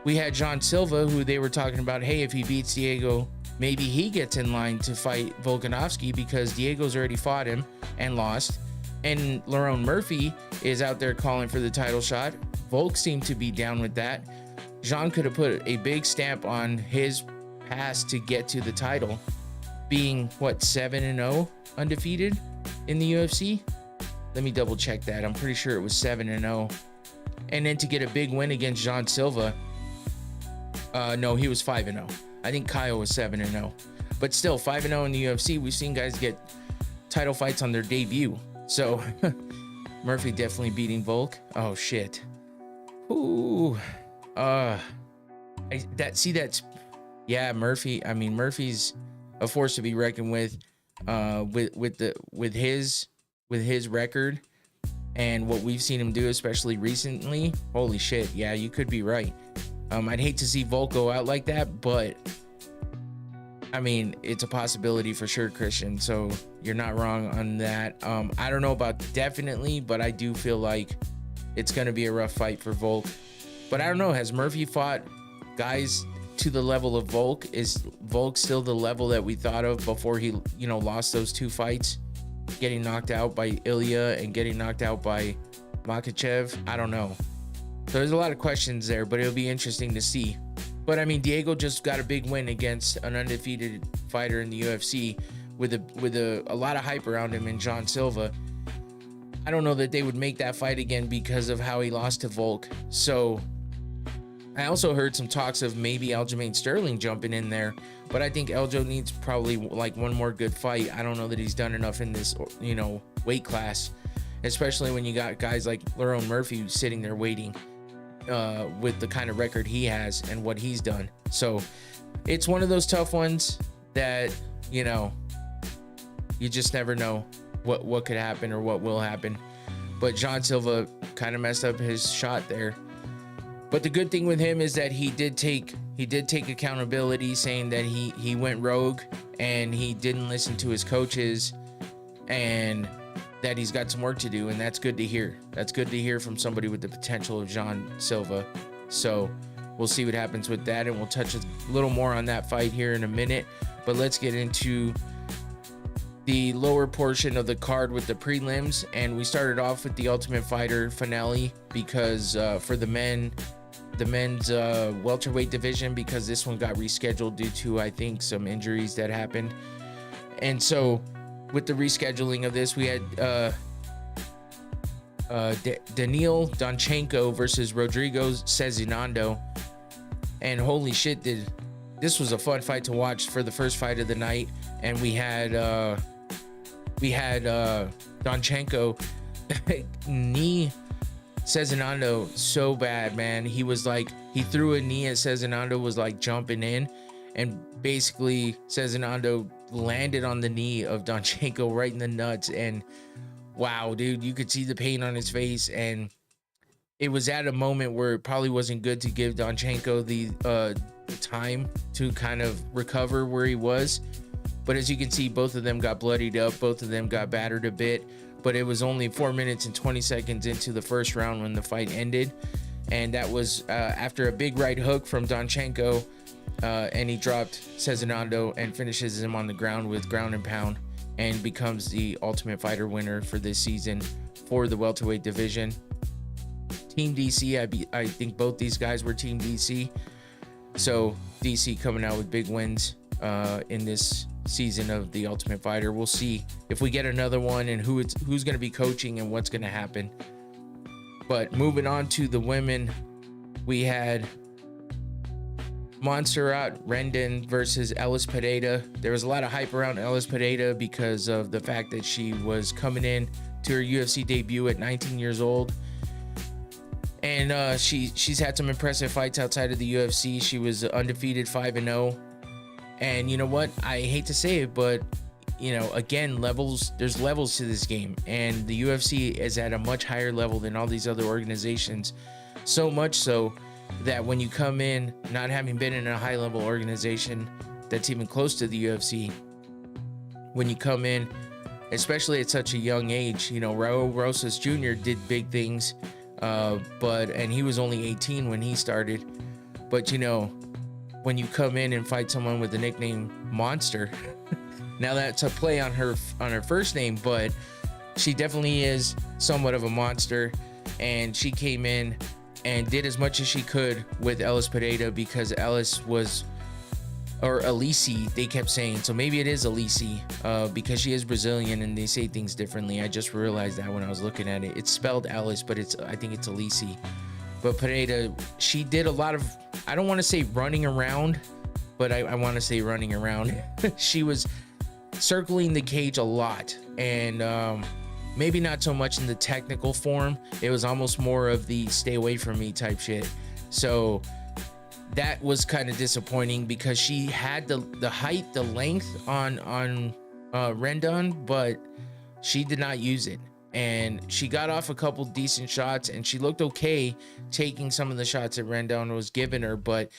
we had John Silva, who they were talking about, hey, if he beats Diego, maybe he gets in line to fight Volkanovski because Diego's already fought him and lost. And Lerone Murphy is out there calling for the title shot. Volk seemed to be down with that. Jean could have put a big stamp on his pass to get to the title, being, 7-0 undefeated in the UFC? Let me double check that. I'm pretty sure it was 7-0. And then to get a big win against John Silva, no, he was 5-0. I think Kyle was 7-0. But still, 5-0 in the UFC. We've seen guys get title fights on their debut. So, Murphy definitely beating Volk. Oh, shit. Ooh. Murphy. I mean, Murphy's a force to be reckoned with his record and what we've seen him do, especially recently. Holy shit. Yeah, you could be right. I'd hate to see Volk go out like that, but I mean, it's a possibility for sure, Christian. So you're not wrong on that. I don't know about definitely, but I do feel like it's going to be a rough fight for Volk. But I don't know. Has Murphy fought guys to the level of Volk? Is Volk still the level that we thought of before he, lost those two fights? Getting knocked out by Ilya and getting knocked out by Makhachev? I don't know. So there's a lot of questions there, but it'll be interesting to see. But I mean, Diego just got a big win against an undefeated fighter in the UFC with a lot of hype around him in John Silva. I don't know that they would make that fight again because of how he lost to Volk. So I also heard some talks of maybe Aljamain Sterling jumping in there, but I think Eljo needs probably like one more good fight. I don't know that he's done enough in this, weight class, especially when you got guys like Lerone Murphy sitting there waiting with the kind of record he has and what he's done. So it's one of those tough ones that, you just never know what could happen or what will happen. But John Silva kind of messed up his shot there. But the good thing with him is that he did take accountability, saying that he went rogue and he didn't listen to his coaches and that he's got some work to do, and that's good to hear. That's good to hear from somebody with the potential of John Silva. So we'll see what happens with that, and we'll touch a little more on that fight here in a minute. But let's get into the lower portion of the card with the prelims, and we started off with the Ultimate Fighter finale because for the men, the men's welterweight division because this one got rescheduled due to, I think, some injuries that happened. And so with the rescheduling of this, we had Daniil Donchenko versus Rodrigo Cezinando. And holy shit, this was a fun fight to watch for the first fight of the night. And we had Donchenko knee Cezinando so bad, man. He threw a knee at Cezinando, was like jumping in, and basically Cezinando landed on the knee of Donchenko right in the nuts. And wow, dude, you could see the pain on his face. And it was at a moment where it probably wasn't good to give Donchenko the time to kind of recover where he was. But as you can see, both of them got bloodied up, both of them got battered a bit. But it was only 4 minutes and 20 seconds into the first round when the fight ended. And that was after a big right hook from Donchenko, and he dropped Cezinando and finishes him on the ground with ground and pound, and becomes the Ultimate Fighter winner for this season for the welterweight division. Team DC, I think both these guys were Team DC. So DC coming out with big wins in this season of the Ultimate Fighter. We'll see if we get another one and who's going to be coaching and what's going to happen. But moving on to the women, we had Montserrat Rendon versus Ellis Pereira. There was a lot of hype around Ellis Pereira because of the fact that she was coming in to her UFC debut at 19 years old. And she's had some impressive fights outside of the UFC. She was undefeated 5-0. And you know what? I hate to say it, but you know, again, there's levels to this game, and the UFC is at a much higher level than all these other organizations. So much so that when you come in not having been in a high level organization that's even close to the UFC, when you come in, especially at such a young age, you know, Raul Rosas Jr. did big things, and he was only 18 when he started. But you know, when you come in and fight someone with the nickname Monster, now that's a play on her first name, but she definitely is somewhat of a monster. And she came in and did as much as she could with Ellis Pereira, because Ellis was, or Elise, they kept saying, so maybe it is Elise, because she is Brazilian and they say things differently. I just realized that when I was looking at it. It's spelled Ellis, but I think it's Elise. But Pereira, she did a lot of, I don't want to say running around, but I want to say running around. She was circling the cage a lot, and maybe not so much in the technical form. It was almost more of the stay away from me type shit. So that was kind of disappointing, because she had the height, the length on Rendon, but she did not use it. And she got off a couple decent shots, and she looked okay taking some of the shots that Rendon was giving her, but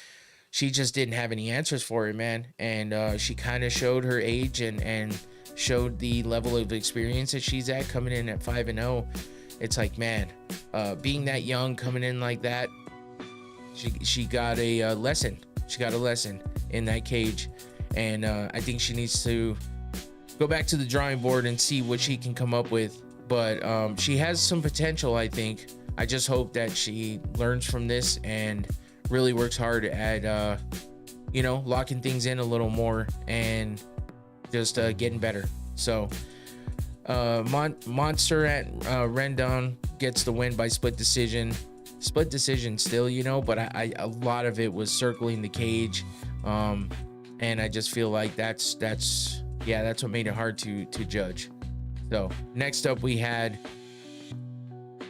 she just didn't have any answers for it, man. And she kind of showed her age and showed the level of experience that she's at, coming in at 5-0. It's like, man, being that young, coming in like that, she got a lesson. She got a lesson in that cage. And I think she needs to go back to the drawing board and see what she can come up with. But she has some potential, I think. I just hope that she learns from this and really works hard at, locking things in a little more and just getting better. So Montserrat Rendon gets the win by split decision still, but a lot of it was circling the cage, and I just feel like that's what made it hard to judge. So next up we had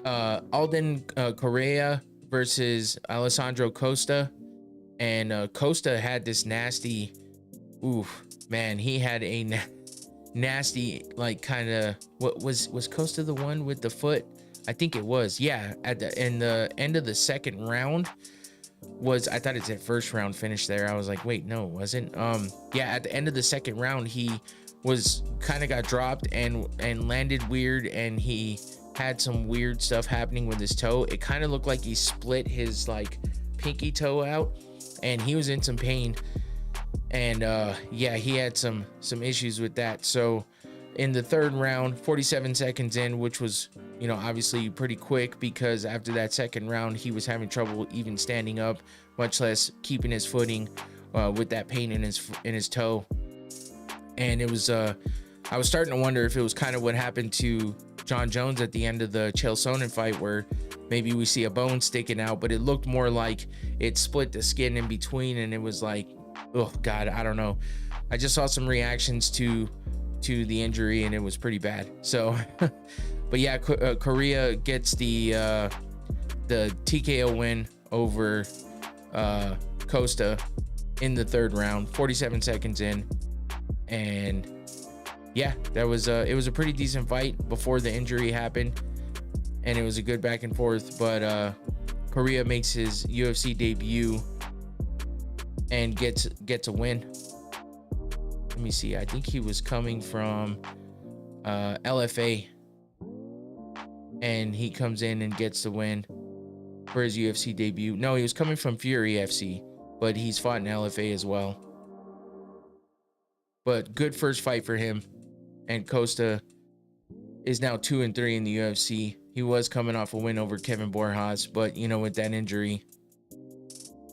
Alden Correa versus Alessandro Costa, and Costa had this nasty, he had a nasty, like, kind of, what was Costa the one with the foot? I think it was, yeah. In the end of the second round I thought it's at first round finish there. I was like, wait, no, it wasn't. At the end of the second round, he was kind of got dropped and landed weird, and he had some weird stuff happening with his toe. It kind of looked like he split his like pinky toe out, and he was in some pain. And he had some issues with that. So in the third round, 47 seconds in, which was you know, obviously pretty quick, because after that second round, he was having trouble even standing up, much less keeping his footing with that pain in his toe. And it was, I was starting to wonder if it was kind of what happened to John Jones at the end of the Chael Sonnen fight, where maybe we see a bone sticking out, but it looked more like it split the skin in between, and it was like, oh God, I don't know. I just saw some reactions to the injury, and it was pretty bad. So, but yeah, Correa gets the TKO win over Costa in the third round, 47 seconds in, and yeah, that was it was a pretty decent fight before the injury happened, and it was a good back and forth. But Correa makes his UFC debut and gets a win. Let me see. I think he was coming from LFA, and he comes in and gets the win for his UFC debut. No, he was coming from Fury FC, but he's fought in LFA as well. But good first fight for him. And Costa is now 2-3 in the UFC. He was coming off a win over Kevin Borjas, but you know, with that injury,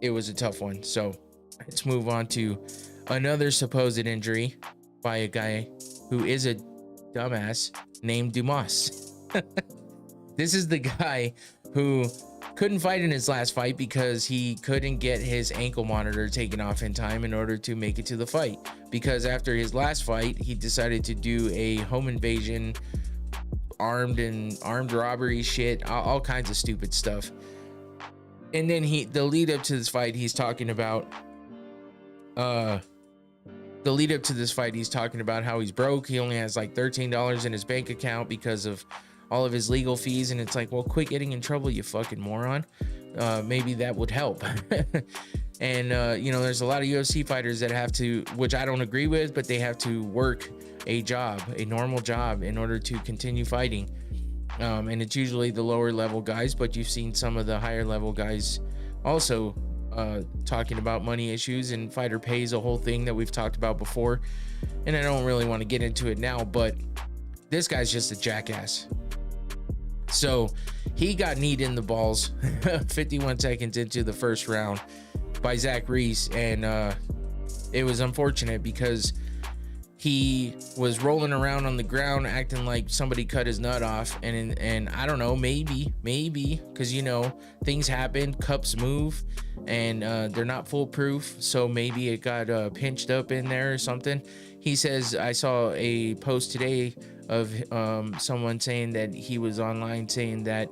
it was a tough one. So let's move on to another supposed injury by a guy who is a dumbass named Dumas. This is the guy who couldn't fight in his last fight because he couldn't get his ankle monitor taken off in time in order to make it to the fight. Because after his last fight, he decided to do a home invasion, armed robbery shit, all kinds of stupid stuff. And then the lead up to this fight, he's talking about how he's broke. He only has like $13 in his bank account because of all of his legal fees, and it's like, well, quit getting in trouble, you fucking moron. Maybe that would help. And you know, there's a lot of UFC fighters that have to, which I don't agree with, but they have to work a normal job in order to continue fighting. And it's usually the lower level guys, but you've seen some of the higher level guys also talking about money issues, and fighter pay is a whole thing that we've talked about before, and I don't really want to get into it now, but this guy's just a jackass. So he got kneed in the balls 51 seconds into the first round by Zach Reese, and it was unfortunate because he was rolling around on the ground acting like somebody cut his nut off, and I don't know, maybe because, you know, things happen, cups move, and they're not foolproof, so maybe it got pinched up in there or something. He says, I saw a post today of someone saying that he was online saying that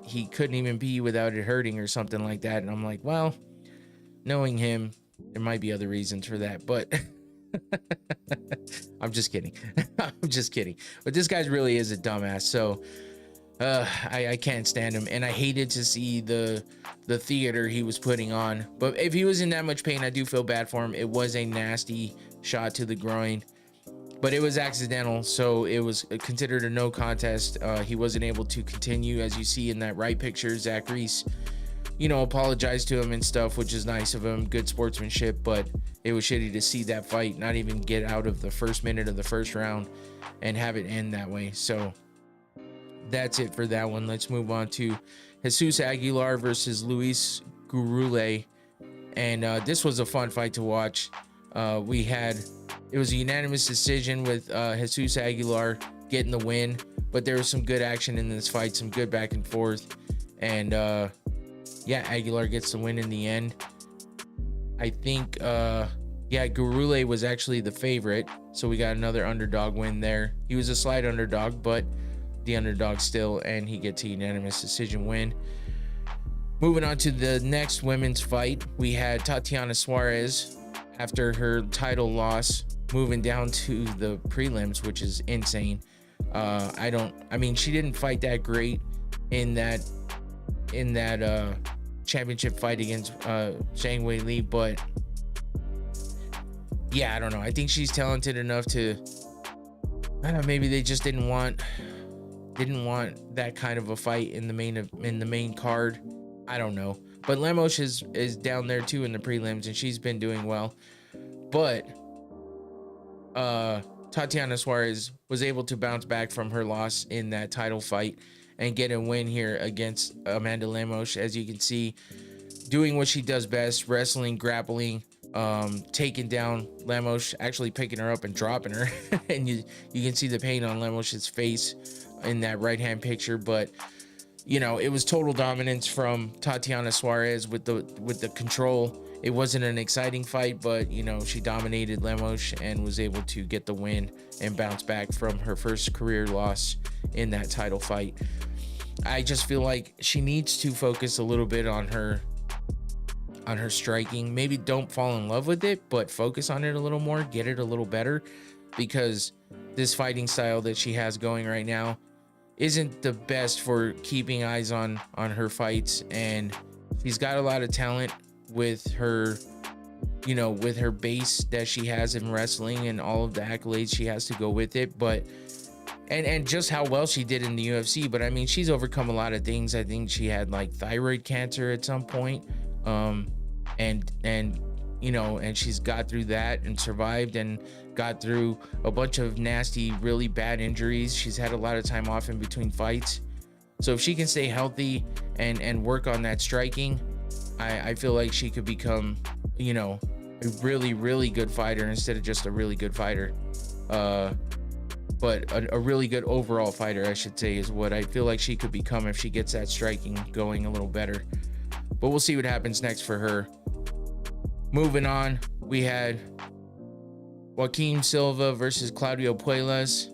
he couldn't even pee without it hurting or something like that, and I'm like, well, knowing him, there might be other reasons for that, but I'm just kidding. I'm just kidding. But this guy really is a dumbass. So I can't stand him, and I hated to see the theater he was putting on. But if he was in that much pain, I do feel bad for him. It was a nasty shot to the groin, but it was accidental, so it was considered a no contest. He wasn't able to continue, as you see in that right picture. Zach Reese, you know, apologized to him and stuff, which is nice of him, good sportsmanship, but it was shitty to see that fight not even get out of the first minute of the first round and have it end that way. So that's it for that one. Let's move on to Jesus Aguilar versus Luis Gurule, and this was a fun fight to watch. It was a unanimous decision with Jesus Aguilar getting the win, but there was some good action in this fight, some good back and forth, and yeah, Aguilar gets the win in the end. I think Gurule was actually the favorite, so we got another underdog win there. He was a slight underdog, but the underdog still, and he gets a unanimous decision win. Moving on to the next women's fight, we had Tatiana Suarez, after her title loss, moving down to the prelims, which is insane. I mean, she didn't fight that great in that championship fight against Zhang Wei Li, but yeah, I don't know. I think she's talented enough to maybe they just didn't want that kind of a fight in the main card. I don't know. But Lemos is down there too in the prelims, and she's been doing well. But Tatiana Suarez was able to bounce back from her loss in that title fight and get a win here against Amanda Lemos. As you can see, doing what she does best, wrestling, grappling, taking down Lemos, actually picking her up and dropping her. And you can see the pain on Lemos's face in that right hand picture. But you know, it was total dominance from Tatiana Suarez with the control. It wasn't an exciting fight, but you know, she dominated Lemos and was able to get the win and bounce back from her first career loss in that title fight. I just feel like she needs to focus a little bit on her striking. Maybe don't fall in love with it, but focus on it a little more, get it a little better, because this fighting style that she has going right now isn't the best for keeping eyes on her fights. And she's got a lot of talent with her, you know, with her base that she has in wrestling and all of the accolades she has to go with it. But and just how well she did in the UFC. But I mean, she's overcome a lot of things. I think she had like thyroid cancer at some point. And you know, and she's got through that and survived and got through a bunch of nasty, really bad injuries. She's had a lot of time off in between fights. So if she can stay healthy and work on that striking, I feel like she could become, you know, a really, really good fighter instead of just a really good fighter. But a really good overall fighter, I should say, is what I feel like she could become if she gets that striking going a little better. But we'll see what happens next for her. Moving on, we had Joaquin Silva versus Claudio Puelles.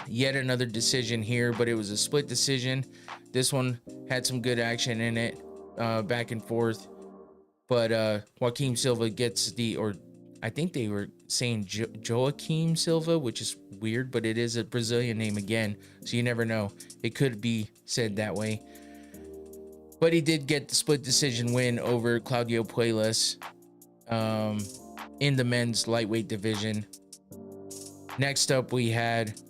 Yet another decision here, but it was a split decision. This one had some good action in it, back and forth. But Joaquin Silva gets or I think they were saying Joaquim Silva, which is weird, but it is a Brazilian name again, so you never know. It could be said that way. But he did get the split decision win over Claudio Puelles in the men's lightweight division. Next up, we had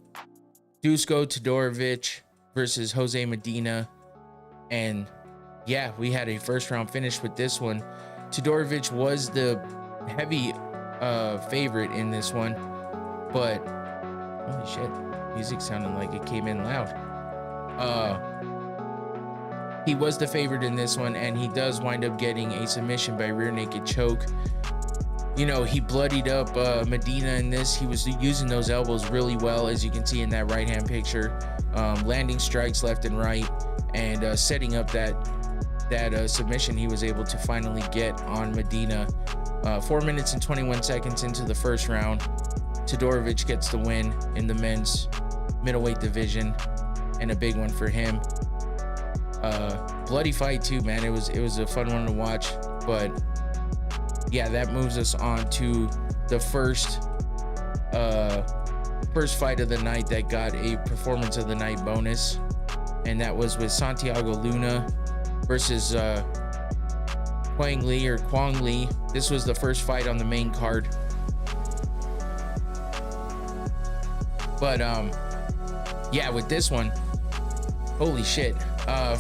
Dusko Todorovic versus Jose Medina. And yeah, we had a first round finish with this one. Todorovic was the heavy favorite in this one, but holy shit, music sounded like it came in loud. He was the favorite in this one, and he does wind up getting a submission by rear naked choke. You know, he bloodied up Medina in this. He was using those elbows really well, as you can see in that right hand picture, landing strikes left and right, and setting up that submission he was able to finally get on Medina. 4 minutes and 21 seconds into the first round, Todorovic gets the win in the men's middleweight division, and a big one for him. Bloody fight too, man. It was a fun one to watch. But yeah, that moves us on to the first fight of the night that got a performance of the night bonus, and that was with Santiago Luna versus Quang Li. This was the first fight on the main card. But yeah, with this one, holy shit.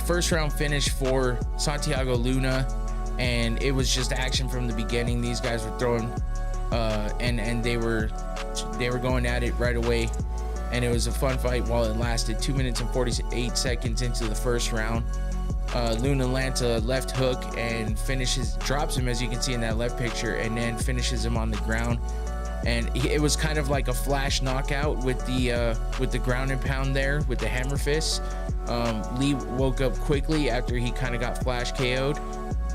First round finish for Santiago Luna, and it was just action from the beginning. These guys were throwing and they were going at it right away, and it was a fun fight while it lasted. 2 minutes and 48 seconds into the first round, Luna lands a left hook and drops him, as you can see in that left picture, and then finishes him on the ground. And it was kind of like a flash knockout with the ground and pound there with the hammer fists. Lee woke up quickly after he kind of got flash KO'd,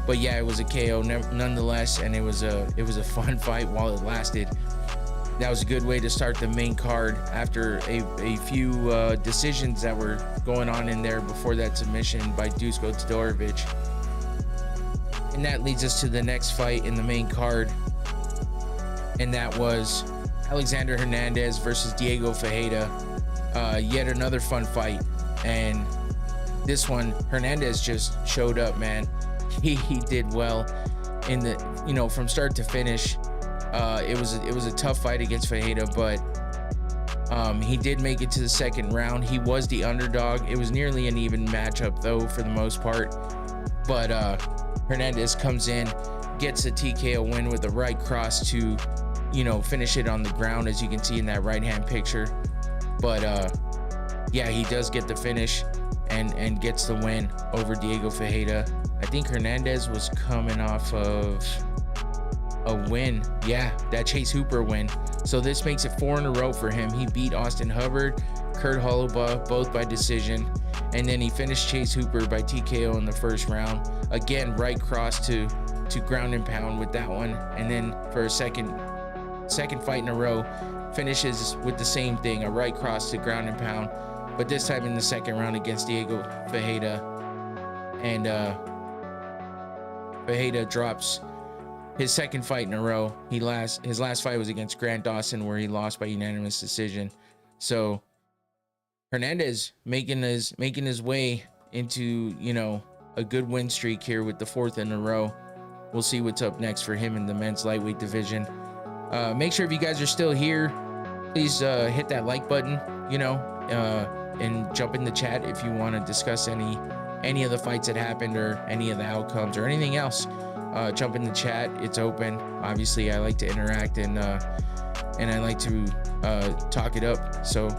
but yeah, it was a KO nonetheless, and it was a fun fight while it lasted. That was a good way to start the main card after a few decisions that were going on in there before that submission by Dusko Todorovic. And that leads us to the next fight in the main card, and that was Alexander Hernandez versus Diego Ferreira. Yet another fun fight, and this one Hernandez just showed up, man. He did well in the, you know, from start to finish. It was a tough fight against Ferreira, but he did make it to the second round. He was the underdog. It was nearly an even matchup though for the most part, but Hernandez comes in, gets a TKO win with the right cross to, you know, finish it on the ground, as you can see in that right hand picture. But yeah, he does get the finish and gets the win over Diego Ferreira. I think Hernandez was coming off of a win. Yeah, that Chase Hooper win. So this makes it 4 in a row for him. He beat Austin Hubbard, Kurt Holobaugh, both by decision. And then he finished Chase Hooper by TKO in the first round. Again, right cross to ground and pound with that one. And then for a second fight in a row, finishes with the same thing, a right cross to ground and pound. But this time in the second round against Diego Ferreira. And Ferreira drops his second fight in a row. His last fight was against Grant Dawson, where he lost by unanimous decision. So Hernandez making his way into, you know, a good win streak here with the 4th in a row. We'll see what's up next for him in the men's lightweight division. Make sure if you guys are still here, please hit that like button, you know, and jump in the chat if you want to discuss any of the fights that happened or any of the outcomes or anything else. Jump in the chat, it's open. Obviously I like to interact and I like to talk it up. So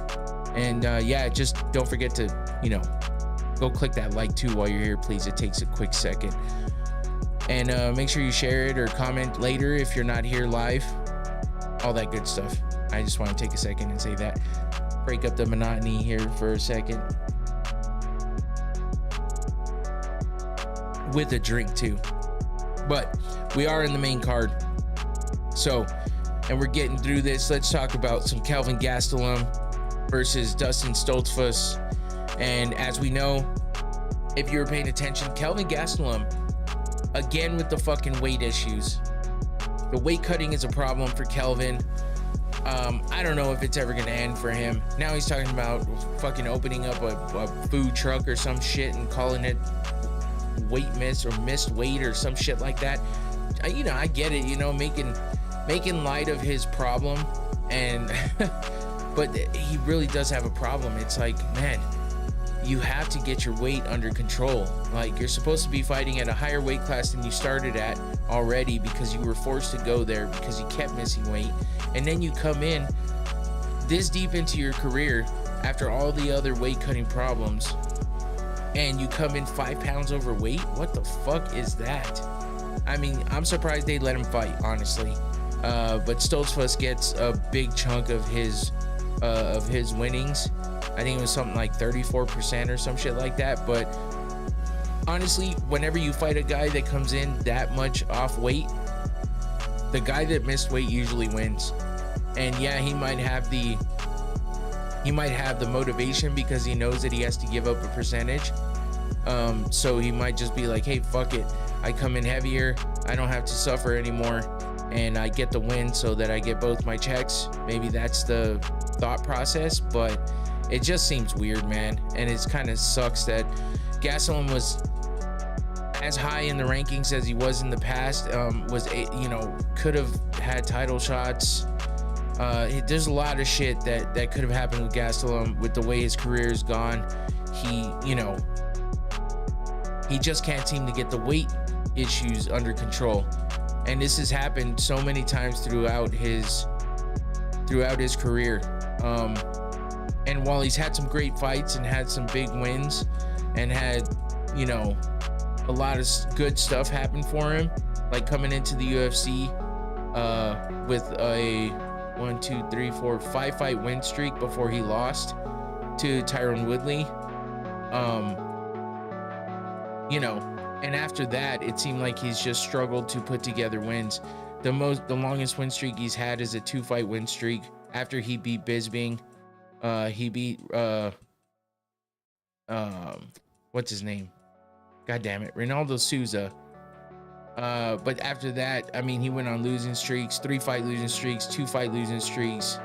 yeah, just don't forget to, you know, go click that like too while you're here, please. It takes a quick second. And make sure you share it or comment later if you're not here live, all that good stuff. I just want to take a second and say that, break up the monotony here for a second with a drink too. But we are in the main card, so, and we're getting through this. Let's talk about some Kelvin Gastelum versus Dustin Stoltzfus. And as we know, if you were paying attention, Kelvin Gastelum again with the fucking weight issues. The weight cutting is a problem for Kelvin. I don't know if it's ever gonna end for him. Now he's talking about fucking opening up a food truck or some shit and calling it weight miss or missed weight or some shit like that. You know, I get it, you know, making light of his problem, and but he really does have a problem. It's like, man, you have to get your weight under control. Like, you're supposed to be fighting at a higher weight class than you started at already, because you were forced to go there because you kept missing weight. And then you come in this deep into your career after all the other weight cutting problems, and you come in 5 pounds overweight. What the fuck is that? I mean, I'm surprised they let him fight, honestly. But Stoltzfus gets a big chunk of his winnings. I think it was something like 34% or some shit like that. But honestly, whenever you fight a guy that comes in that much off weight, the guy that missed weight usually wins. And yeah, he might have the motivation because he knows that he has to give up a percentage. So he might just be like, hey, fuck it, I come in heavier, I don't have to suffer anymore, and I get the win so that I get both my checks. Maybe that's the thought process, but it just seems weird, man. And it's kind of sucks that Gastelum was as high in the rankings as he was in the past. Could have had title shots. There's a lot of shit that could have happened with Gastelum with the way his career is gone. He just can't seem to get the weight issues under control, and this has happened so many times throughout his career. And while he's had some great fights and had some big wins and had, you know, a lot of good stuff happen for him, like coming into the UFC with a 5-fight win streak before he lost to Tyron Woodley. And after that, it seemed like he's just struggled to put together wins. The longest win streak he's had is a 2-fight win streak. After he beat Bisping, he beat what's his name? God damn it, Ronaldo Souza. But after that, I mean, he went on losing streaks, 3-fight losing streaks, 2-fight losing streaks,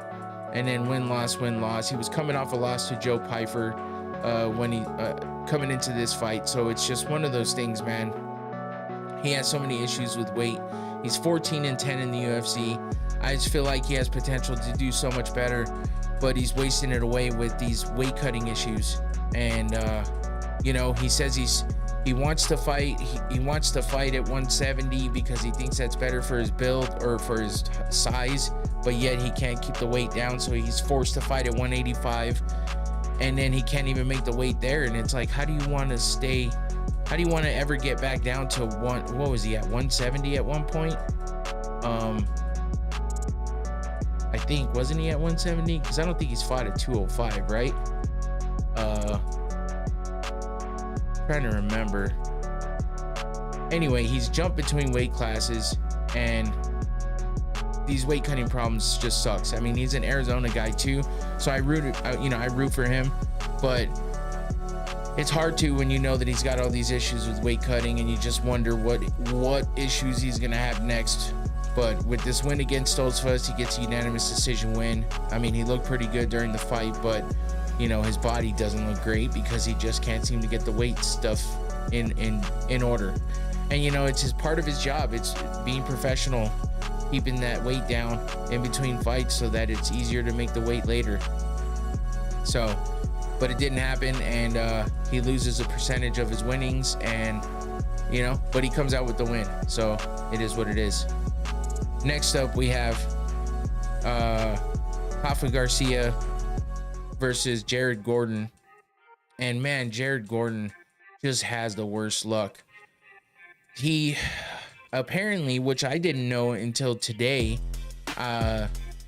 and then win loss. He was coming off a loss to Joe Pyfer when he coming into this fight. So it's just one of those things, man. He has so many issues with weight. He's 14-10 in the UFC. I just feel like he has potential to do so much better, but he's wasting it away with these weight cutting issues. And he says he wants to fight. He wants to fight at 170 because he thinks that's better for his build or for his size. but yet he can't keep the weight down, so he's forced to fight at 185, and then he can't even make the weight there. And it's like, how do you want to ever get back down to what was he at, 170 at one point? I think, wasn't he at 170? Because I don't think he's fought at 205, right? Trying to remember. Anyway, he's jumped between weight classes, and these weight cutting problems just sucks. I mean, he's an Arizona guy too, so I root for him, but it's hard to when you know that he's got all these issues with weight cutting, and you just wonder what issues he's gonna have next. But with this win against Stoltzfus, he gets a unanimous decision win. I mean, he looked pretty good during the fight, but you know, his body doesn't look great because he just can't seem to get the weight stuff in order. And you know, it's part of his job. It's being professional, keeping that weight down in between fights so that it's easier to make the weight later. So, but it didn't happen, and he loses a percentage of his winnings, and you know, but he comes out with the win. So it is what it is. Next up, we have Rafa Garcia versus Jared Gordon. And man, Jared Gordon just has the worst luck. He apparently, which I didn't know until today,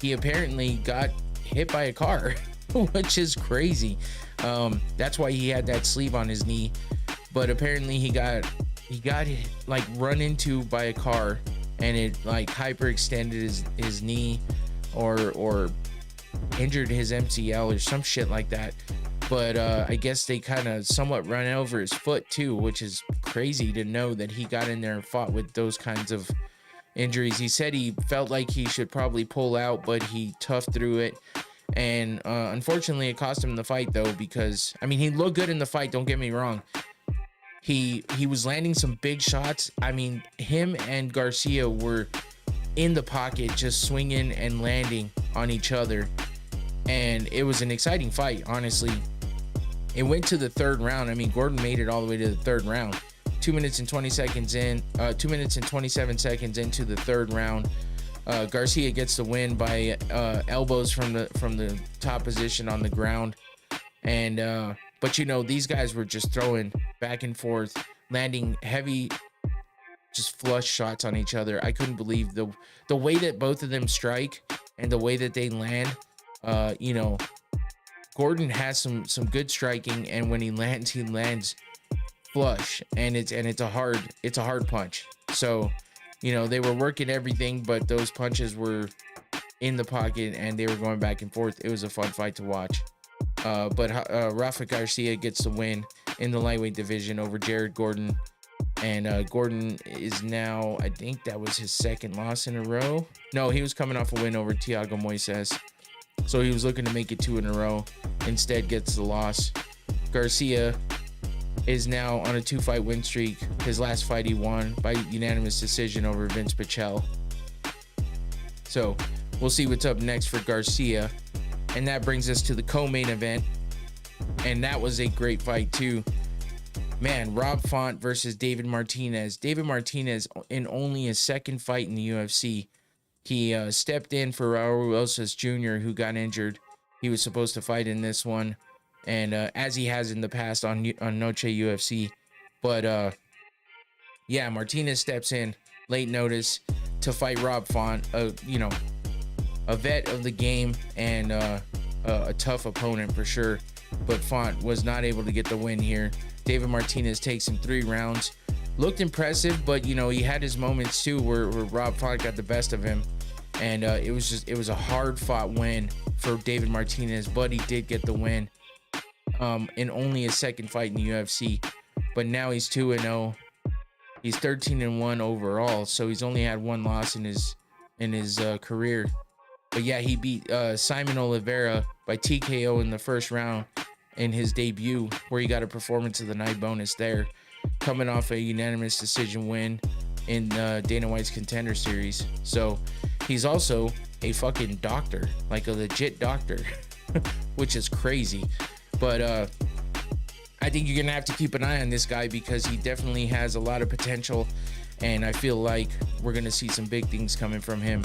he apparently got hit by a car, which is crazy. That's why he had that sleeve on his knee. But apparently he got like run into by a car, and it like hyperextended his knee or injured his MCL or some shit like that. But I guess they kind of somewhat run over his foot too, which is crazy to know that he got in there and fought with those kinds of injuries. He said he felt like he should probably pull out, but he toughed through it. And unfortunately, it cost him the fight though, because I mean, he looked good in the fight, don't get me wrong. He was landing some big shots. I mean, him and Garcia were in the pocket, just swinging and landing on each other. And it was an exciting fight, honestly. It went to the third round. I mean, Gordon made it all the way to the third round. 2 minutes and 20 seconds in, 2 minutes and 27 seconds into the third round. Garcia gets the win by elbows from the top position on the ground. And but you know, these guys were just throwing back and forth, landing heavy, just flush shots on each other. I couldn't believe the way that both of them strike and the way that they land. You know, Gordon has some good striking, and when he lands flush, and it's a hard punch. So, you know, they were working everything, but those punches were in the pocket and they were going back and forth. It was a fun fight to watch. But Rafa Garcia gets the win in the lightweight division over Jared Gordon. And Gordon is now, I think that was his second loss in a row. No, he was coming off a win over Thiago Moises. So he was looking to make it 2 in a row. Instead gets the loss. Garcia is now on a 2-fight win streak. His last fight he won by unanimous decision over Vince Pichel. So we'll see what's up next for Garcia. And that brings us to the co-main event. And that was a great fight too. Man, Rob Font versus David Martinez. David Martinez in only his second fight in the UFC. He stepped in for Raul Rosas Jr., who got injured. He was supposed to fight in this one, and as he has in the past on Noche UFC. But yeah, Martinez steps in late notice to fight Rob Font, you know, a vet of the game and a tough opponent for sure. But Font was not able to get the win here. David Martinez takes him 3 rounds. Looked impressive, but you know, he had his moments too where Rob Font got the best of him. And it was a hard fought win for David Martinez, but he did get the win in only his second fight in the UFC. But now he's 2-0. He's 13-1 overall, so he's only had 1 loss in his career. But yeah, he beat Simon Oliveira by TKO in the first round in his debut, where he got a performance of the night bonus there, coming off a unanimous decision win in Dana White's Contender Series. So he's also a fucking doctor, like a legit doctor, which is crazy. But I think you're gonna have to keep an eye on this guy because he definitely has a lot of potential, and I feel like we're gonna see some big things coming from him.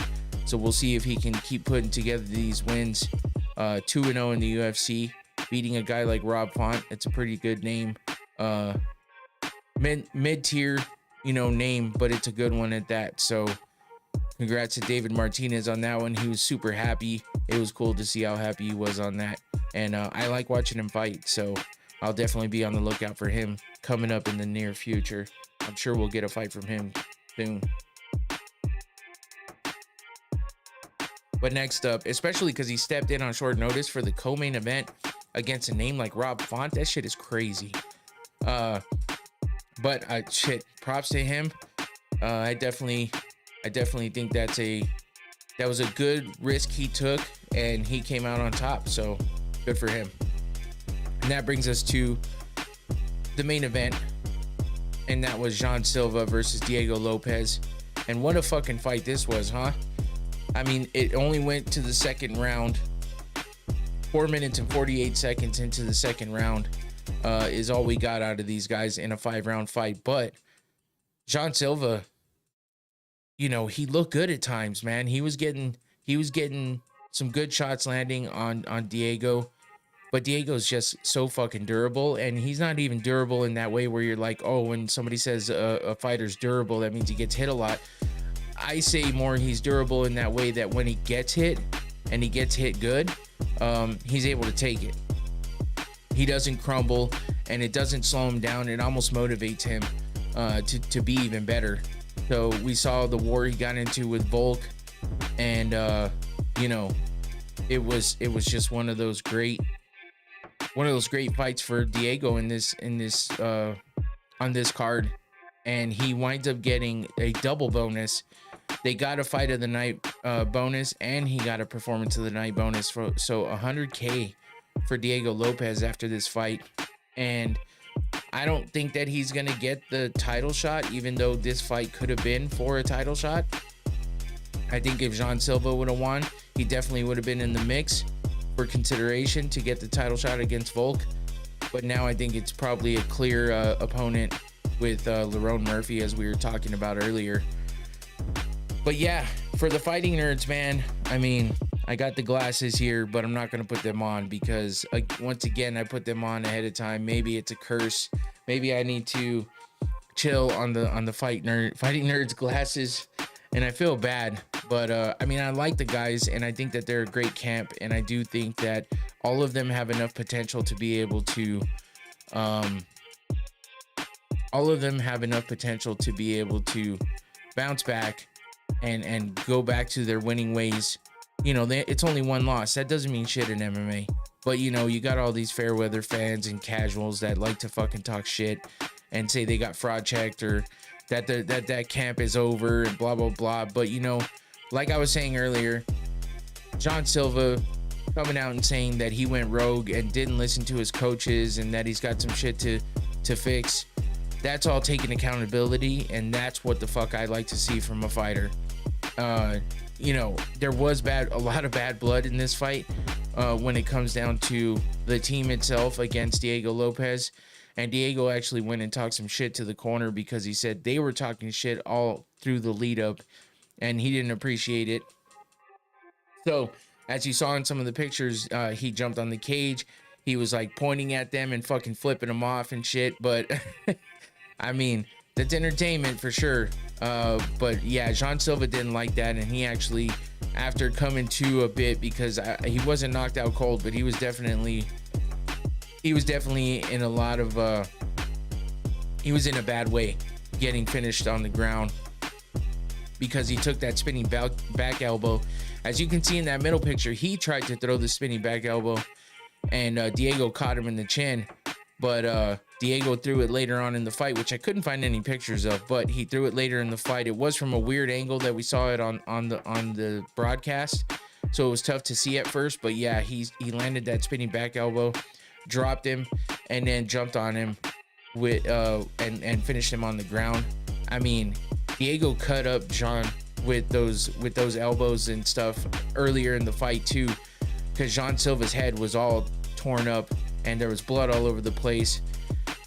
So we'll see if he can keep putting together these wins. 2-0 in the UFC, beating a guy like Rob Font. It's a pretty good name. Mid-tier, name, but it's a good one at that. So congrats to David Martinez on that one. He was super happy. It was cool to see how happy he was on that. And I like watching him fight. So I'll definitely be on the lookout for him coming up in the near future. I'm sure we'll get a fight from him soon. But next up, especially because he stepped in on short notice for the co-main event against a name like Rob Font, that shit is crazy. But shit, props to him. I definitely think that was a good risk he took, and he came out on top. So good for him. And that brings us to the main event, and that was Jean Silva versus Diego Lopez. And what a fucking fight this was, huh? I mean, it only went to the second round. 4 minutes and 48 seconds into the second round is all we got out of these guys in a 5-round fight. But Jean Silva, he looked good at times, man. He was getting some good shots landing on Diego. But Diego's just so fucking durable, and he's not even durable in that way where you're like, oh, when somebody says a fighter's durable, that means he gets hit a lot. I say more he's durable in that way that when he gets hit, and he gets hit good, he's able to take it. He doesn't crumble, and it doesn't slow him down. It almost motivates him to be even better. So we saw the war he got into with Volk, and it was just one of those great fights for Diego on this card, and he winds up getting a double bonus. They got a fight of the night bonus, and he got a performance of the night bonus. So $100K for Diego Lopez after this fight. And I don't think that he's going to get the title shot, even though this fight could have been for a title shot. I think if Jean Silva would have won, he definitely would have been in the mix for consideration to get the title shot against Volk. But now I think it's probably a clear opponent with Lerone Murphy, as we were talking about earlier. But yeah, for the fighting nerds, man, I mean, I got the glasses here, but I'm not going to put them on because, once again, I put them on ahead of time. Maybe it's a curse. Maybe I need to chill on the fighting nerds glasses, and I feel bad. But, I mean, I like the guys, and I think that they're a great camp, and I do think that all of them have enough potential to be able to, bounce back and go back to their winning ways. It's only one loss. That doesn't mean shit in MMA. But, you got all these fair weather fans and casuals that like to fucking talk shit and say they got fraud checked or that camp is over and blah, blah, blah. But, like I was saying earlier, Jean Silva coming out and saying that he went rogue and didn't listen to his coaches and that he's got some shit to fix. That's all taking accountability, and that's what the fuck I like to see from a fighter. There was a lot of bad blood in this fight when it comes down to the team itself against Diego Lopez. And Diego actually went and talked some shit to the corner because he said they were talking shit all through the lead up, and he didn't appreciate it. So, as you saw in some of the pictures, he jumped on the cage. He was like pointing at them and fucking flipping them off and shit. But I mean, that's entertainment for sure. But yeah, Jean Silva didn't like that, and he actually, after coming to a bit, because he wasn't knocked out cold, but he was definitely in a lot of he was in a bad way getting finished on the ground because he took that spinning back elbow. As you can see in that middle picture, he tried to throw the spinning back elbow, and Diego caught him in the chin. But Diego threw it later on in the fight, which I couldn't find any pictures of, but he threw it later in the fight. It was from a weird angle that we saw it on the broadcast, so it was tough to see at first. But yeah, he landed that spinning back elbow, dropped him, and then jumped on him with and finished him on the ground. I mean, Diego cut up Jean with those elbows and stuff earlier in the fight too, because Jean Silva's head was all torn up and there was blood all over the place.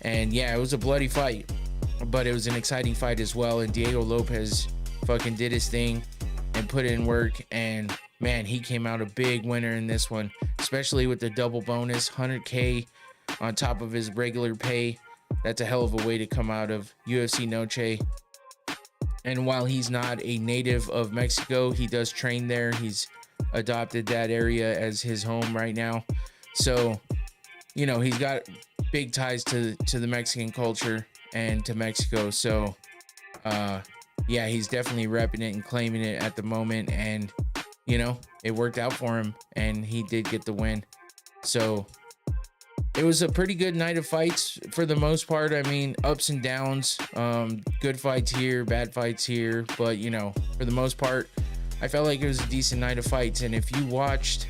And yeah, it was a bloody fight, but it was an exciting fight as well. And Diego Lopez fucking did his thing. and put in work. And man, he came out a big winner in this one, especially with the double bonus, 100K on top of his regular pay. That's a hell of a way to come out of UFC Noche. And while he's not a native of Mexico, he does train there. He's adopted that area as his home right now. So, you know, he's got big ties to the Mexican culture and to Mexico. So, yeah, he's definitely repping it and claiming it at the moment. And, you know, it worked out for him and he did get the win. So it was a pretty good night of fights for the most part. I mean, ups and downs, good fights here, bad fights here. But, you know, for the most part, I felt like it was a decent night of fights. And if you watched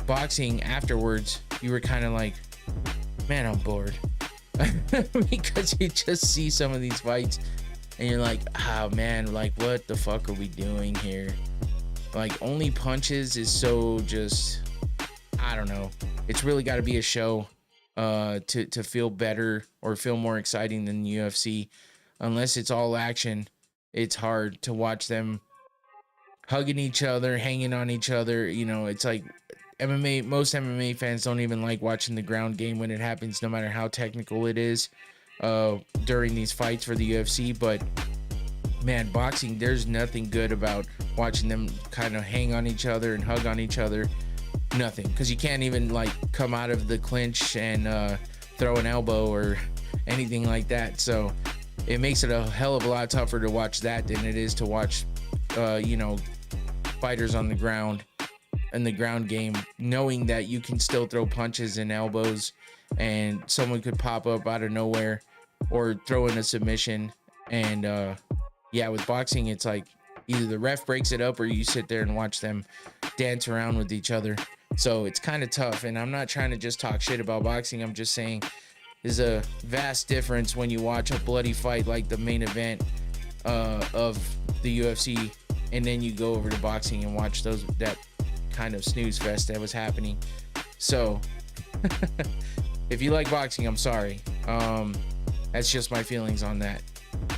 boxing afterwards, you were kind of like, man, I'm bored. Because you just see some of these fights and you're like, oh man, like what the fuck are we doing here? Like only punches is so just, I don't know. It's really got to be a show to feel better or feel more exciting than the UFC. Unless it's all action, it's hard to watch them hugging each other, hanging on each other. You know, it's like MMA, most MMA fans don't even like watching the ground game when it happens, no matter how technical it is during these fights for the UFC. But man, boxing, there's nothing good about watching them kind of hang on each other and hug on each other. Nothing, because you can't even like come out of the clinch and throw an elbow or anything like that. So it makes it a hell of a lot tougher to watch that than it is to watch you know, fighters on the ground in the ground game, knowing that you can still throw punches and elbows and someone could pop up out of nowhere or throw in a submission. And yeah, with boxing, it's like either the ref breaks it up or you sit there and watch them dance around with each other. So it's kind of tough. And I'm not trying to just talk shit about boxing. I'm just saying there's a vast difference when you watch a bloody fight like the main event of the UFC, and then you go over to boxing and watch that kind of snooze fest that was happening. So if you like boxing, I'm sorry. That's just my feelings on that.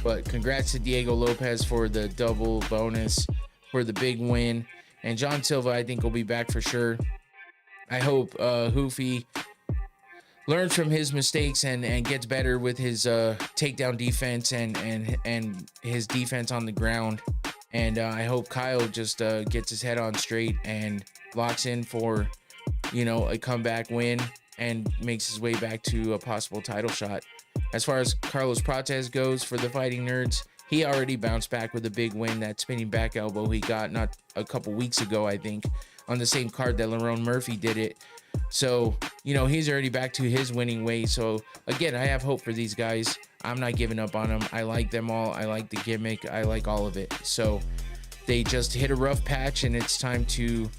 But congrats to Diego Lopez for the double bonus, for the big win. And John Silva, I think, will be back for sure. I hope Hoofy learns from his mistakes and gets better with his takedown defense and his defense on the ground. And I hope Kyle just gets his head on straight and locks in for, you know, a comeback win and makes his way back to a possible title shot. As far as Carlos Prates goes, for the Fighting Nerds, he already bounced back with a big win. That spinning back elbow he got not a couple weeks ago, I think, on the same card that Lerone Murphy did it. So, you know, he's already back to his winning way. So, again, I have hope for these guys. I'm not giving up on them. I like them all. I like the gimmick. I like all of it. So, they just hit a rough patch, and it's time to,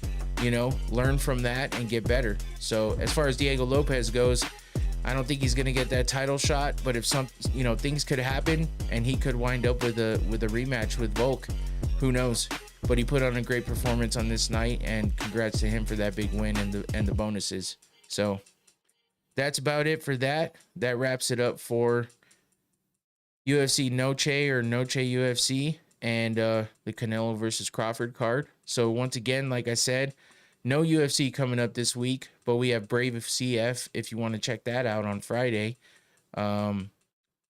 you know, learn from that and get better. So, as far as Diego Lopez goes, I don't think he's going to get that title shot, but if some, you know, things could happen and he could wind up with a rematch with Volk, who knows? But he put on a great performance on this night, and congrats to him for that big win and the bonuses. So that's about it for that. That wraps it up for UFC Noche or Noche UFC and the Canelo versus Crawford card. So once again, like I said, no UFC coming up this week, but we have Brave CF if you want to check that out on Friday. Gonna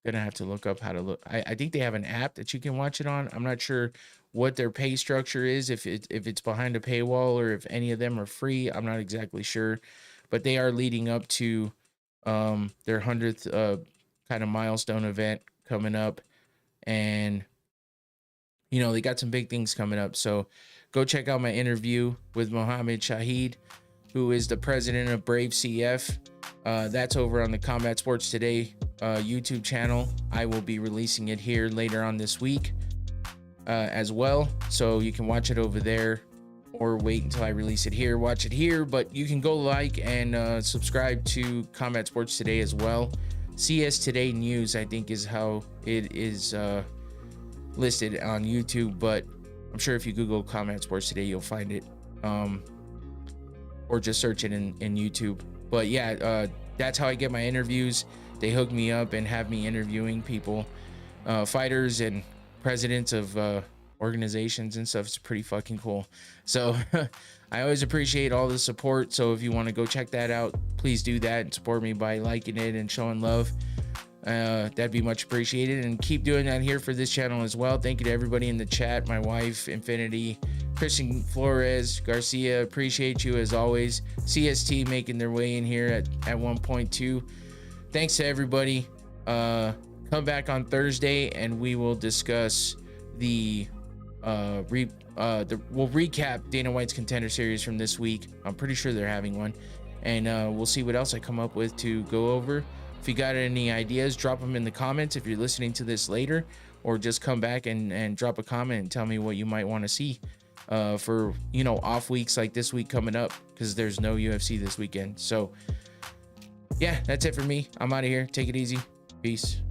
have to look up how to look. I think they have an app that you can watch it on. I'm not sure what their pay structure is, if it's behind a paywall or if any of them are free. I'm not exactly sure, but they are leading up to their 100th kind of milestone event coming up, and you know they got some big things coming up. So go check out my interview with Mohammed Shahid, who is the president of Brave CF. That's over on the Combat Sports Today YouTube channel. I will be releasing it here later on this week as well. So you can watch it over there or wait until I release it here. Watch it here, but you can go like and subscribe to Combat Sports Today as well. CS Today News, I think, is how it is listed on YouTube, but I'm sure if you Google Combat Sports Today, you'll find it, or just search it in YouTube. But yeah, that's how I get my interviews. They hook me up and have me interviewing people, fighters and presidents of organizations and stuff. It's pretty fucking cool. So I always appreciate all the support. So if you want to go check that out, please do that and support me by liking it and showing love. That'd be much appreciated, and keep doing that here for this channel as well. Thank you to everybody in the chat, my wife, Infinity, Christian Flores, Garcia, appreciate you as always. CST making their way in here at 1.2. Thanks to everybody. Come back on Thursday and we will discuss we'll recap Dana White's Contender Series from this week. I'm pretty sure they're having one, and we'll see what else I come up with to go over. If you got any ideas, drop them in the comments if you're listening to this later, or just come back and drop a comment and tell me what you might want to see for, you know, off weeks like this week coming up, because there's no UFC this weekend. So yeah, that's it for me. I'm out of here. Take it easy. Peace.